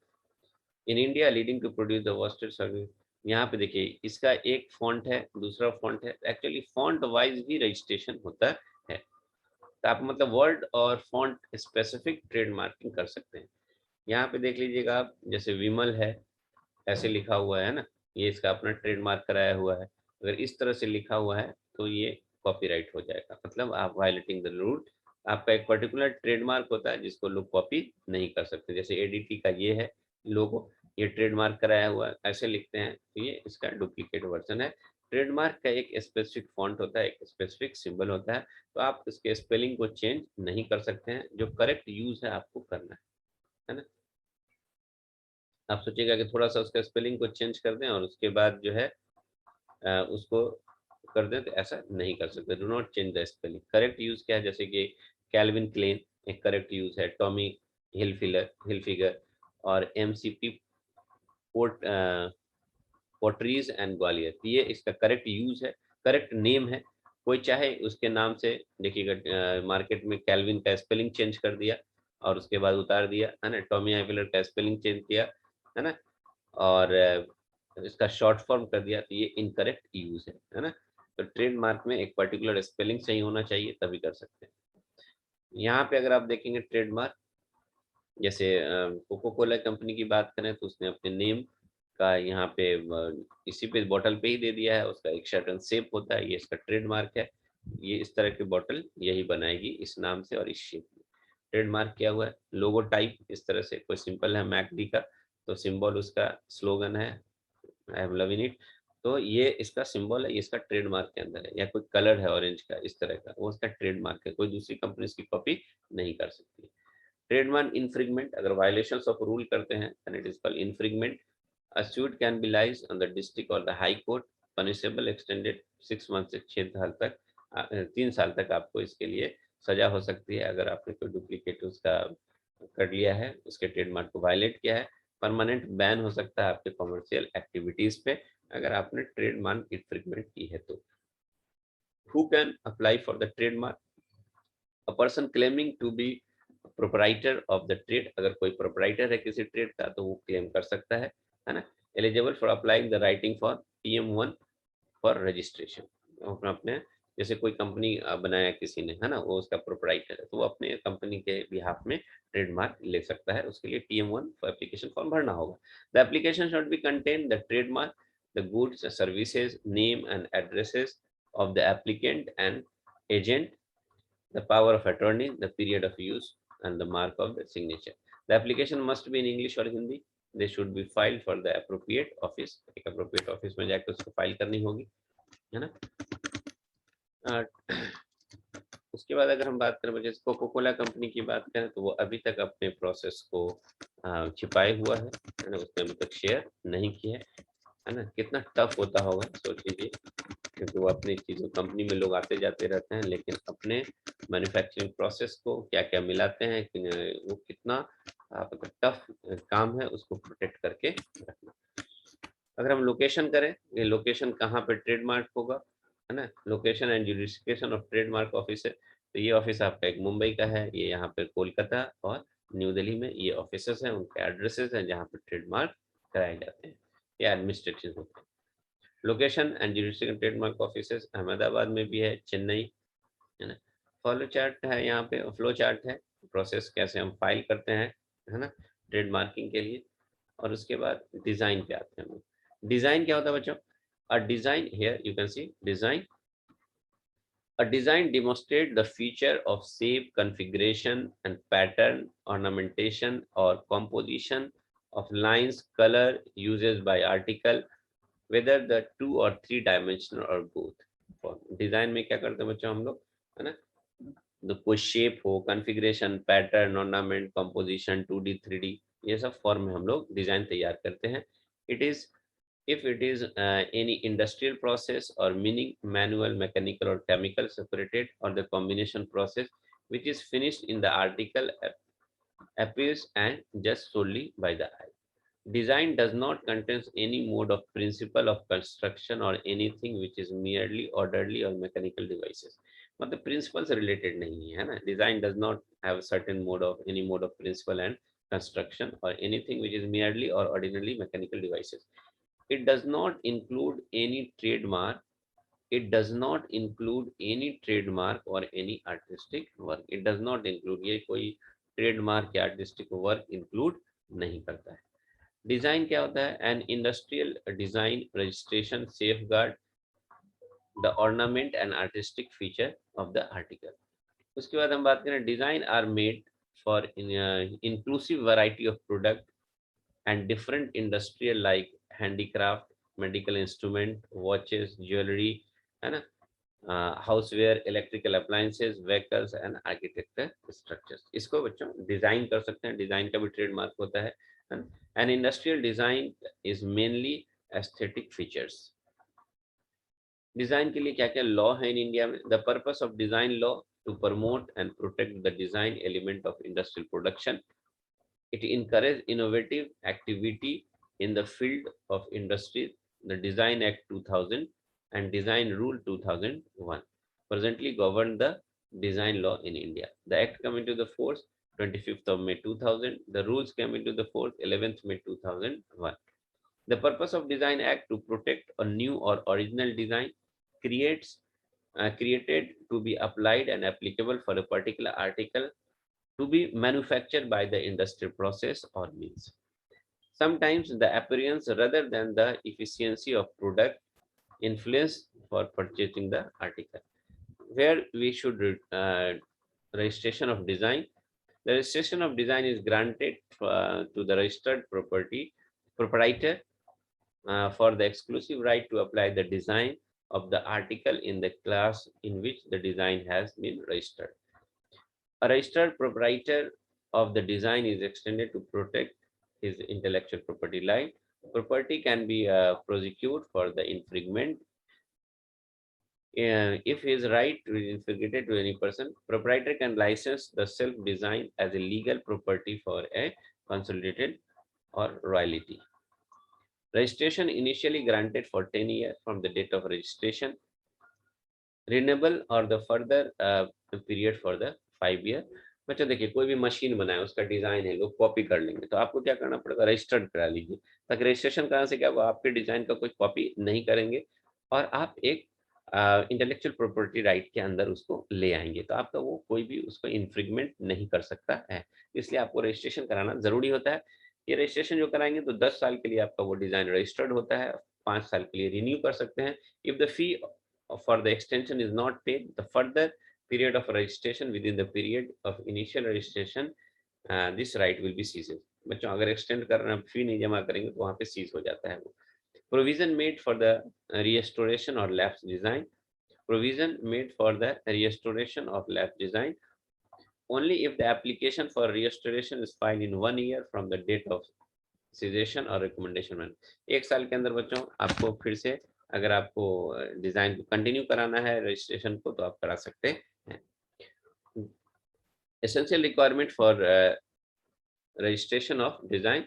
in India leading to produce the worsted service, यहाँ पे देखिए इसका एक फॉन्ट है, दूसरा फॉन्ट है, एक्चुअली फॉन्ट वाइज भी रजिस्ट्रेशन होता है, तो आप मतलब वर्ड और फॉन्ट स्पेसिफिक ट्रेड मार्किंग कर सकते हैं। यहाँ पे देख लीजिएगा आप, जैसे विमल है ऐसे लिखा हुआ है ना, ये इसका अपना ट्रेडमार्क कराया हुआ है, अगर इस तरह से लिखा हुआ है तो ये कॉपीराइट हो जाएगा, मतलब आप वायलेटिंग द रूल। आपका एक पर्टिकुलर ट्रेडमार्क होता है जिसको लोग कॉपी नहीं कर सकते, जैसे एडीटी का ये है लोगो, ये ट्रेडमार्क कराया हुआ है, ऐसे लिखते हैं तो ये इसका डुप्लीकेट वर्जन है। ट्रेडमार्क का एक स्पेसिफिक फॉन्ट होता है, एक स्पेसिफिक सिंबल होता है, तो आप इसके स्पेलिंग को चेंज नहीं कर सकते हैं, जो करेक्ट यूज है आपको करना है ना। आप सोचिएगा कि थोड़ा सा उसका स्पेलिंग को चेंज कर दें और उसके बाद जो है उसको कर दें, तो ऐसा नहीं कर सकते, do not change the spelling. Correct use क्या है, जैसे कि कैल्विन क्लेन एक करेक्ट यूज है, टॉमी हिलफिगर और MCP port potteries and Gwalior, ये इसका करेक्ट यूज है, करेक्ट नेम है। कोई चाहे उसके नाम से देखिएगा, मार्केट में कैल्विन का स्पेलिंग चेंज कर दिया और उसके बाद उतार दिया है ना, टॉमी हिलफिगर का स्पेलिंग चेंज किया है ना, और इसका शॉर्ट फॉर्म कर दिया, तो ये इनकरेक्ट यूज है ना। तो ट्रेडमार्क में एक पर्टिकुलर स्पेलिंग सही होना चाहिए तभी कर सकते हैं। यहाँ पे अगर आप देखेंगे ट्रेडमार्क, जैसे कोको कोला कंपनी की बात करें तो उसने अपने नेम का यहाँ पे इसी पे बॉटल पे ही दे दिया है, उसका एक सर्टेन शेप होता है, ये इसका ट्रेडमार्क है, ये इस तरह की बॉटल यही बनाएगी इस नाम से और इस शेप में। ट्रेडमार्क किया हुआ है, लोगो टाइप इस तरह से, कोई सिंपल है मैकडी का तो सिंबल उसका स्लोगन है आई एम लविंग इट, तो ये इसका सिंबल है, ये इसका ट्रेडमार्क के अंदर है, या कोई कलर है ऑरेंज का इस तरह का, वो उसका ट्रेडमार्क है, कोई दूसरी कंपनी इसकी कॉपी नहीं कर सकती। ट्रेडमार्क इन्फ्रिंगमेंट, अगर वायलेशंस ऑफ रूल करते हैं then it is called infringement. A suit can be lies on the district or the high court, punishable extended 6 months से 6 साल तक 3 साल तक आपको इसके लिए सजा हो सकती है, अगर आपने कोई डुप्लीकेट उसका कर लिया है, उसके ट्रेडमार्क को वायलेट किया है। परमानेंट बैन हो सकता है आपके कॉमर्शियल एक्टिविटीज पे अगर आपने ट्रेडमार्क इन्फ्रिंगमेंट की है तो। Who can apply for the trademark, a person claiming to be proprietor of the trade, अगर कोई प्रोपराइटर है किसी ट्रेड का तो वो क्लेम कर सकता है ना। Eligible for applying the writing for PM1 for registration, अपना अपने जैसे कोई कंपनी बनाया किसी ने है ना, वो उसका प्रोपराइटर है तो वो अपने कंपनी के बिहाफ में ट्रेडमार्क ले सकता है, उसके लिए PM1 एप्लीकेशन फॉर्म भरना होगा। The application should be contain the trademark, the goods services name and addresses of the applicant and agent, the power of attorney, the period of use, and the mark of the signature. The application must be in English or Hindi. They should be filed for the appropriate office. एक appropriate office में जाकर उसको फाइल करनी होगी, है ना। उसके बाद अगर हम बात करें जैसे कोको कोला कंपनी की बात करें तो वो अभी तक अपने प्रोसेस को छिपाए हुआ है ना, उसने अभी तक शेयर नहीं किया है ना। कितना टफ होता होगा सोच लीजिए, क्योंकि वो अपनी चीज़ों कंपनी में लोग आते जाते रहते हैं, लेकिन अपने मैन्युफैक्चरिंग प्रोसेस को क्या क्या मिलाते हैं वो कितना मतलब टफ काम है उसको प्रोटेक्ट करके रखना। अगर हम लोकेशन करें, ये लोकेशन कहाँ पे ट्रेडमार्क होगा है ना, location and jurisdiction of trademark office है, तो ये ऑफिस आपका एक मुंबई का है, ये यहाँ पे कोलकाता और न्यू दिल्ली में ये ऑफिसेस हैं, उनके एड्रेसेस हैं जहाँ पे ट्रेडमार्क कराए जाते हैं, ये एडमिनिस्ट्रेशन होते हैं। Location and judicial trademark offices Ahmedabad में भी है, चेन्नई है ना। फॉलो चार्ट है, यहाँ पे फ्लो चार्ट है, प्रोसेस कैसे हम फाइल करते हैं है ना ट्रेडमार्किंग के लिए। और उसके बाद डिजाइन पे आते हैं हम। डिजाइन क्या होता है बच्चों, अ design, here you can see design A design demonstrates the feature of shape, configuration, and pattern, ornamentation, or composition of lines, color, uses by article, whether the 2 or 3 dimensional or both. Design में क्या करते हैं बच्चों हम लोग, है ना, तो कोई शेप हो, configuration, pattern, ornament, composition, 2D 3D, ये सब फॉर्म में हम लोग डिजाइन तैयार करते हैं. It is if it is any industrial process or meaning manual, mechanical or chemical separated, or the combination process which is finished in the article appears and just solely by the eye. Design does not contain any mode of principle of construction or anything which is merely orderly or mechanical devices. मतलब principles related नहीं है ना. Design does not have a certain mode of any mode of principle and construction or anything which is merely or ordinarily mechanical devices. It does not include any trademark. It does not include any trademark or any artistic work. It does not include, ये कोई trademark या artistic work include नहीं करता है. डिजाइन क्या होता है? An industrial design registration safeguard the ornament and artistic feature of the article. उसके बाद हम बात करें, design are made for inclusive variety of product and different industrial like handicraft, medical instrument, watches, jewellery, है ना, housewares, electrical appliances, vehicles and architecture structures. इसको बच्चों डिजाइन कर सकते हैं. डिजाइन का भी ट्रेडमार्क होता है. And industrial design is mainly aesthetic features. Design के लिए क्या क्या लॉ है इन इंडिया में? The purpose of design law to promote and protect the design element of industrial production. It encourages innovative activity in the field of industry. The Design Act 2000 and Design Rule 2001 presently govern the design law in India. The Act came into the force 25th of May 2000. The rules came into the force 11th May 2001. The purpose of Design Act to protect a new or original design created to be applied and applicable for a particular article to be manufactured by the industrial process or means. Sometimes the appearance rather than the efficiency of product influence for purchasing the article. Where we should registration of design. The registration of design is granted to the registered proprietor for the exclusive right to apply the design of the article in the class in which the design has been registered. A registered proprietor of the design is extended to protect his intellectual property right. Property can be prosecuted for the infringement. If his right is infringed to any person, proprietor can license the self-design as a legal property for a consolidated or royalty. Registration initially granted for 10 years from the date of registration, renewable or the further period for the 5 year. बच्चों देखिए, कोई भी मशीन बनाए, उसका डिजाइन है, लोग कॉपी कर लेंगे, तो आपको क्या करना पड़ेगा? रजिस्टर्ड करा लीजिए, ताकि रजिस्ट्रेशन कराने से क्या होगा, आपके डिजाइन का कोई कॉपी नहीं करेंगे और आप एक इंटेलेक्चुअल प्रॉपर्टी राइट के अंदर उसको ले आएंगे, तो आपका वो कोई भी उसको इन्फ्रिंगमेंट नहीं कर सकता है. इसलिए आपको रजिस्ट्रेशन कराना जरूरी होता है. ये रजिस्ट्रेशन जो कराएंगे तो 10 साल के लिए आपका वो डिजाइन रजिस्टर्ड होता है, 5 साल के लिए रिन्यू कर सकते हैं. If the fee for the extension is not paid, the further period of registration within the period of initial registration, this right will be seized. बच्चों अगर एक्सटेंड कर रहे हैं, फी नहीं जमा करेंगे तो वहाँ पे सीज हो जाता है वो. Provision made for the restoration or lapse design. Provision made for the restoration of lapse design only if the application for restoration is filed in 1 year from the date of suggestion or recommendation. 1 साल के अंदर बच्चों आपको फिर से अगर आपको डिजाइन को कंटिन्यू कराना है रजिस्ट्रेशन को, तो आप करा सकते हैं. Essential requirement for registration of design.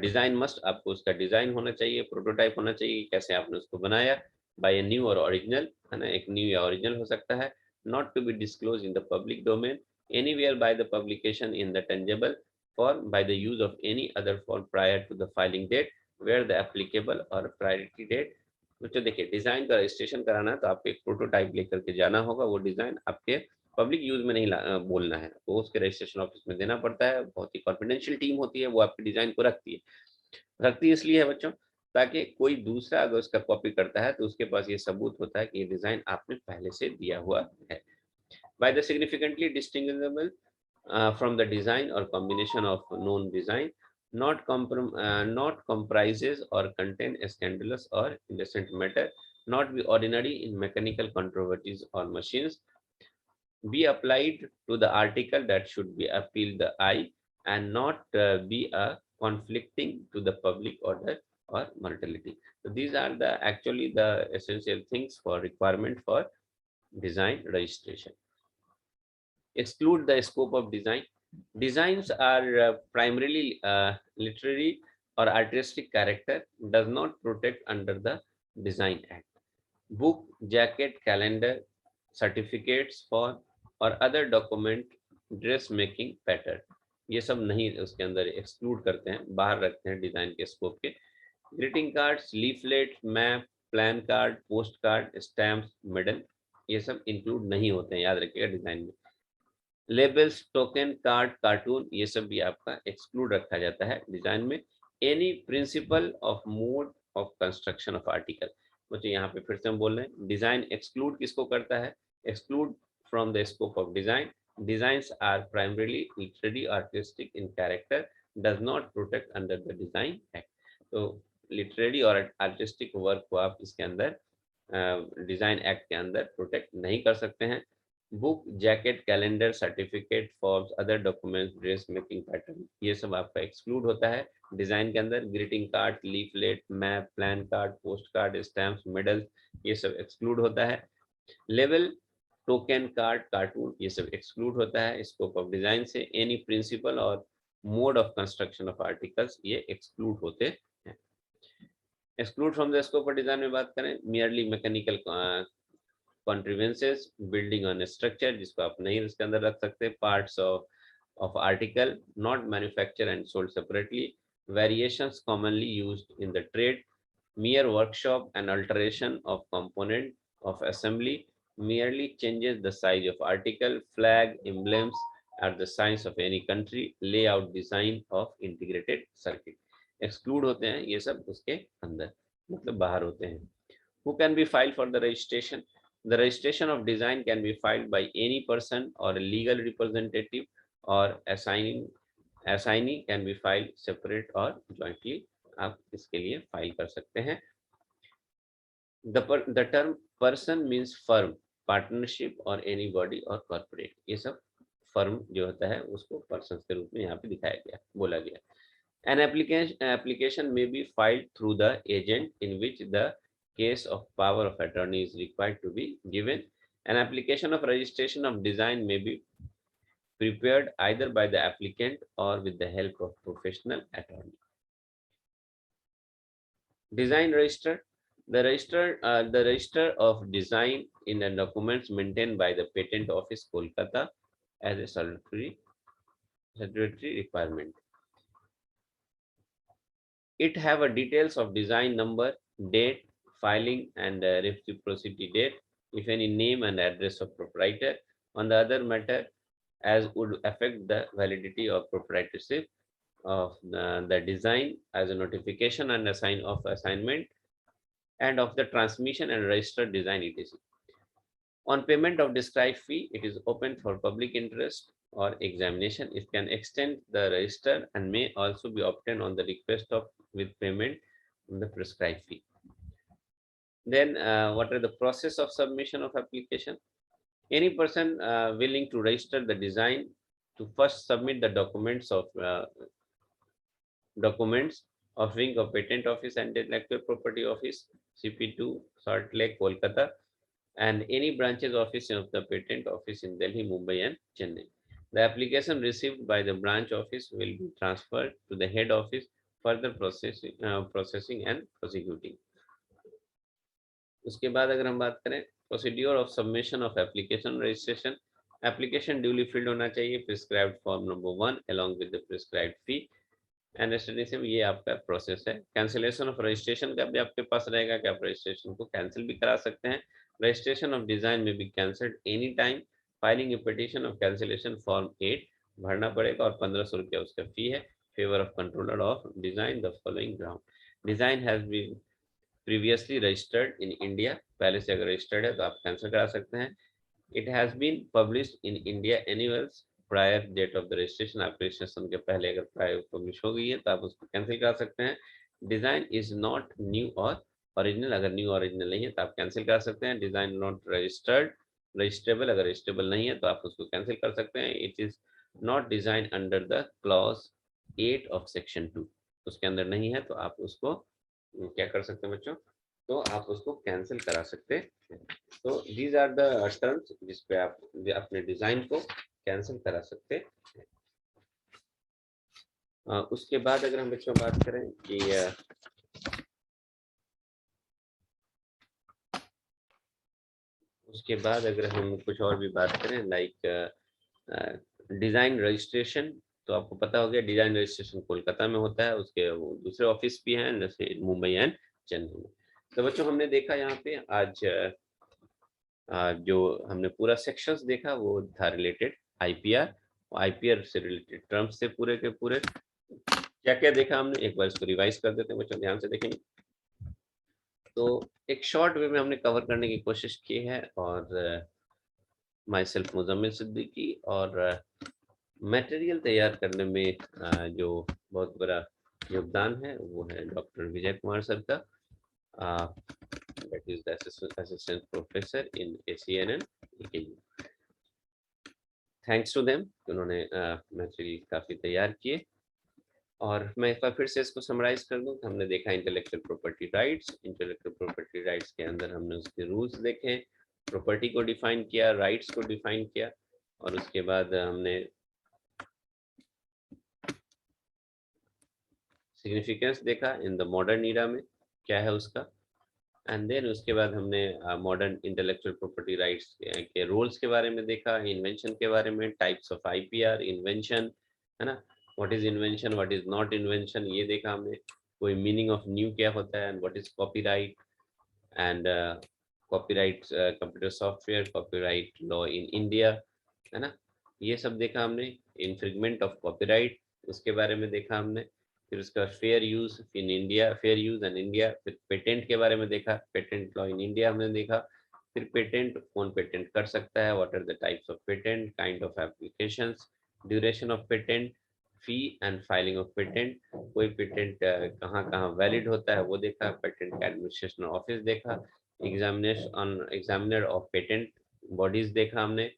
Design must, आपको उसका डिजाइन होना चाहिए, प्रोटोटाइप होना चाहिए, कैसे आपने उसको बनाया, बाय ए न्यू और ओरिजिनल, है ना, एक न्यू या ओरिजिनल हो सकता है. Not to be disclose in the public domain anywhere by the publication in the tangible form by the use of any other form prior to the filing date where the applicable और प्रायोरिटी डेट. तो देखिए, डिजाइन का रजिस्ट्रेशन कराना है तो आपको एक प्रोटोटाइप लेकर के जाना होगा. वो डिजाइन आपके पब्लिक यूज में नहीं बोलना है, तो उसके रजिस्ट्रेशन ऑफिस में देना पड़ता है. बहुत ही कॉन्फिडेंशियल टीम होती है, वो आपके डिजाइन को रखती है. इसलिए है बच्चों ताकि कोई दूसरा अगर उसका कॉपी करता है तो उसके पास ये सबूत होता है कि ये डिजाइन आपने पहले से दिया हुआ है। By the significantly distinguishable from the design or combination of known design, not comprises or contain scandalous or indecent matter, not be ordinary in mechanical controversies or machines, be applied to the article that should be appeal the eye, and not be a conflicting to the public order or morality. So these are the actually the essential things for requirement for design registration. Exclude the scope of design. Designs are primarily literary or artistic character, does not protect under the Design Act. Book, jacket, calendar, certificates for और other document, dress making pattern, ये सब नहीं उसके अंदर एक्सक्लूड करते हैं, बाहर रखते हैं डिजाइन के स्कोप के। Greeting cards, leaflet, map, plan card, post card, stamps, medal, ये सब इंक्लूड नहीं होते हैं, याद रखिएगा डिजाइन में। लेबल्स, टोकन, कार्ड, कार्टून, ये सब भी आपका एक्सक्लूड रखा जाता है डिजाइन में। Any principle of mode of construction of article, मुझे यहाँ पे फिर से हम बोल रहे हैं, डिजाइन एक्सक्लूड किसको करता है? Exclude from the scope of design. Designs are primarily literary artistic in character, does not protect under the design act. तो लिटरेरी और आर्टिस्टिक वर्क को आप इसके अंदर डिजाइन एक्ट के अंदर प्रोटेक्ट नहीं कर सकते हैं। Book, jacket, calendar, certificate, forms, other documents, dress making pattern, ये सब आपका एक्सक्लूड होता है डिजाइन के अंदर। Greeting card, leaflet, map, plan card, post card, stamps, medal, ये सब एक्सक्लूड होता है। लेवल, टोकन, कार्ड, कार्टून, ये सब एक्सक्लूड होता है स्कोप ऑफ डिजाइन से। एनी प्रिंसिपल और mode of construction of articles, ये एक्सक्लूड होते हैं। Exclude from the scope of design में बात करें, merely mechanical contrivances, building on a structure, जिसको आप नहीं उसके अंदर रख सकते। parts of article not manufactured and sold separately, variations commonly used in the trade, mere workshop and alteration of component of assembly, merely changes the size of article, flag, emblems are the signs of any country, layout, design of integrated circuit, exclude होते हैं ये सब उसके अंदर, मतलब बाहर होते हैं। Who can be filed for the registration? The registration of design can be filed by any person or a legal representative, or assignee can be filed separate or jointly, आप इसके लिए फाइल कर सकते हैं। The term person means firm, partnership or anybody or corporate, ये सब फर्म जो होता है उसको पर्सन के रूप में यहाँ पे दिखाया गया, बोला गया। An application may be filed through the agent in which the case of power of attorney is required to be given. An application of registration of design may be prepared either by the applicant or with the help of professional attorney. Design register. The register of design in the documents maintained by the Patent Office, Kolkata, as a statutory requirement. It have a details of design number, date, filing and reciprocity date, if any name and address of proprietor. On the other matter as would affect the validity of proprietorship of the design, as a notification and assignment and of the transmission and registered design etc. On payment of described fee, it is open for public interest or examination. It can extend the register and may also be obtained on the request of with payment on the prescribed fee. Then what are the process of submission of application? Any person willing to register the design to first submit the documents of Wing of Patent Office and Intellectual Property Office, CP2, Salt Lake, Kolkata, and any branches office of the Patent Office in Delhi, Mumbai and Chennai. The application received by the branch office will be transferred to the head office, further processing and prosecuting. उसके बाद अगर हम बात करें procedure of submission of application registration, application duly field होना चाहिए, prescribed form number 1 along with the prescribed fee and residency, ये आपका प्रोसेस है। कैंसिलेशन ऑफ रजिस्ट्रेशन का भी आपके पास रहेगा कि आप रजिस्ट्रेशन को कैंसिल भी करा सकते हैं। रजिस्ट्रेशन ऑफ डिजाइन में be cancelled any time. Filing a petition of cancellation form 8 भरना पड़ेगा और 1500 रुपया उसका फी है। Favour of controller of design the following ground. Design has been previously registered in India, पहले से अगर रजिस्टर्ड है तो आप कैंसिल करा सकते हैं। It has been published in India annual prior date of the registration, आपके रजिस्ट्रेशन के पहले अगर प्रायर पब्लिश हो गई है तो आप उसको कैंसिल करा सकते हैं। डिजाइन इज नॉट न्यू और ओरिजिनल, अगर न्यू ओरिजिनल नहीं है तो आप कैंसिल कर सकते हैं। डिजाइन नॉट रजिस्टर्ड रजिस्ट्रेबल, अगर रजिस्ट्रेबल नहीं है तो आप उसको कैंसिल कर सकते हैं। It is not design under the clause 8 of section 2, उसके अंदर नहीं है तो आप उसको क्या कर सकते हैं बच्चों, तो आप उसको कैंसिल करा सकते हैं। तो दीज आर द टर्म्स जिसपे आप अपने डिजाइन को कैंसिल करा सकते हैं। उसके बाद अगर हम बच्चों बात करें कि उसके बाद अगर हम कुछ और भी बात करें लाइक डिजाइन रजिस्ट्रेशन, तो आपको पता हो गया डिजाइन रजिस्ट्रेशन कोलकाता में होता है, उसके वो दूसरे ऑफिस भी हैं जैसे मुंबई एंड चेन्नई में। तो बच्चों हमने देखा यहाँ पे आज जो हमने पूरा सेक्शंस देखा वो था रिलेटेड आईपीआर, आईपीआर से रिलेटेड टर्म्स से पूरे के पूरे क्या क्या देखा हमने, एक बार इसको रिवाइज कर देते हैं बच्चों, ध्यान से देखेंगे। तो एक शॉर्ट वे में हमने कवर करने की कोशिश की है, और माई सेल्फ मुजम्मिल सिद्दीकी, और मटेरियल तैयार करने में जो बहुत बड़ा योगदान है वो है डॉक्टर विजय कुमार सर का, that is the assistant professor in ACNN AKU। Thanks to them, उन्होंने मटेरियल काफ़ी तैयार किए। और मैं एक बार फिर से इसको समराइज कर दूं, हमने देखा intellectual property rights, intellectual property rights के अंदर हमने उसके रूल्स देखे, प्रॉपर्टी को डिफाइन किया, राइट्स को डिफाइन किया, और उसके बाद हमने सिग्निफिकेंस देखा इन द मॉडर्न ईरा में क्या है उसका, एंड देन उसके बाद हमने मॉडर्न इंटेलेक्चुअल प्रॉपर्टी राइट्स के रोल्स के बारे में देखा, इन्वेंशन के बारे में, टाइप्स ऑफ आईपीआर, इन्वेंशन, है ना, what is invention, what is not invention, ये देखा हमने, कोई मीनिंग ऑफ न्यू क्या होता है, and what is copyright, and copyright computer software, copyright law in India, है ना, ये सब देखा हमने। इन्फ्रिंजमेंट ऑफ कॉपीराइट उसके बारे में देखा हमने, फिर उसका fair use in India, fair use in India, फिर पेटेंट के बारे में देखा, पेटेंट लॉ इन इंडिया हमने देखा, फिर पेटेंट कौन पेटेंट कर सकता है, what are the types of patent, kind of applications, duration of patent, fee and filing of patent, कोई पेटेंट कहाँ कहाँ वैलिड होता है वो देखा, पेटेंट का एडमिनिस्ट्रेशन ऑफिस देखा, एग्जामिनर ऑफ पेटेंट बॉडीज देखा हमने,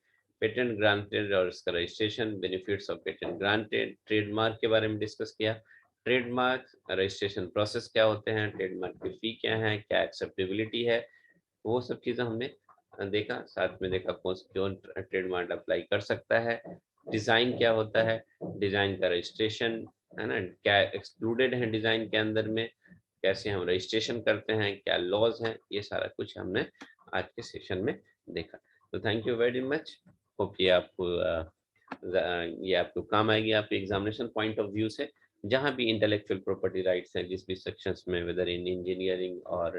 पेटेंट ग्रांटेड और इसका registration, benefits of patent granted, trademark के बारे में डिस्कस किया, ट्रेडमार्क रजिस्ट्रेशन प्रोसेस क्या होते हैं, ट्रेडमार्क की फी क्या है, क्या एक्सेप्टेबिलिटी है, वो सब चीज़ें हमने देखा। साथ में देखा कौन ट्रेडमार्क अप्लाई कर सकता है, डिज़ाइन क्या होता है, डिज़ाइन का रजिस्ट्रेशन, है ना, क्या एक्सक्लूडेड है डिज़ाइन के अंदर में, कैसे हम रजिस्ट्रेशन करते हैं, क्या लॉज हैं, ये सारा कुछ हमने आज के सेशन में देखा। तो thank you very much, hope ये आपको काम आएगी आपके एग्जामिनेशन पॉइंट ऑफ व्यू से, जहाँ भी इंटेलेक्चुअल प्रॉपर्टी राइट्स हैं जिस भी सेक्शंस में, वेदर इन इंजीनियरिंग और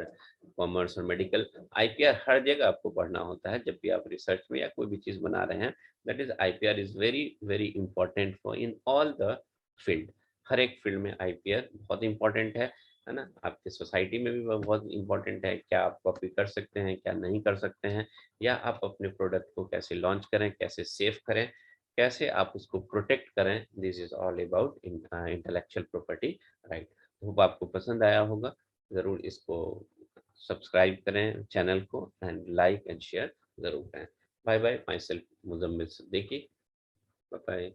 कॉमर्स और मेडिकल, आईपीआर हर जगह आपको पढ़ना होता है जब भी आप रिसर्च में या कोई भी चीज़ बना रहे हैं। That is IPR is very very important for in all the field, हर एक फील्ड में आईपीआर बहुत इंपॉर्टेंट है ना, आपके सोसाइटी में भी बहुत इंपॉर्टेंट है, क्या आप कॉपी कर सकते हैं, क्या नहीं कर सकते हैं, या आप अपने प्रोडक्ट को कैसे लॉन्च करें, कैसे सेव करें, कैसे आप उसको प्रोटेक्ट करें, this is all about intellectual property right. Hope आपको पसंद आया होगा, ज़रूर इसको सब्सक्राइब करें चैनल को, एंड लाइक एंड शेयर ज़रूर करें। Bye bye, myself Muzammil Siddiqui, bye bye.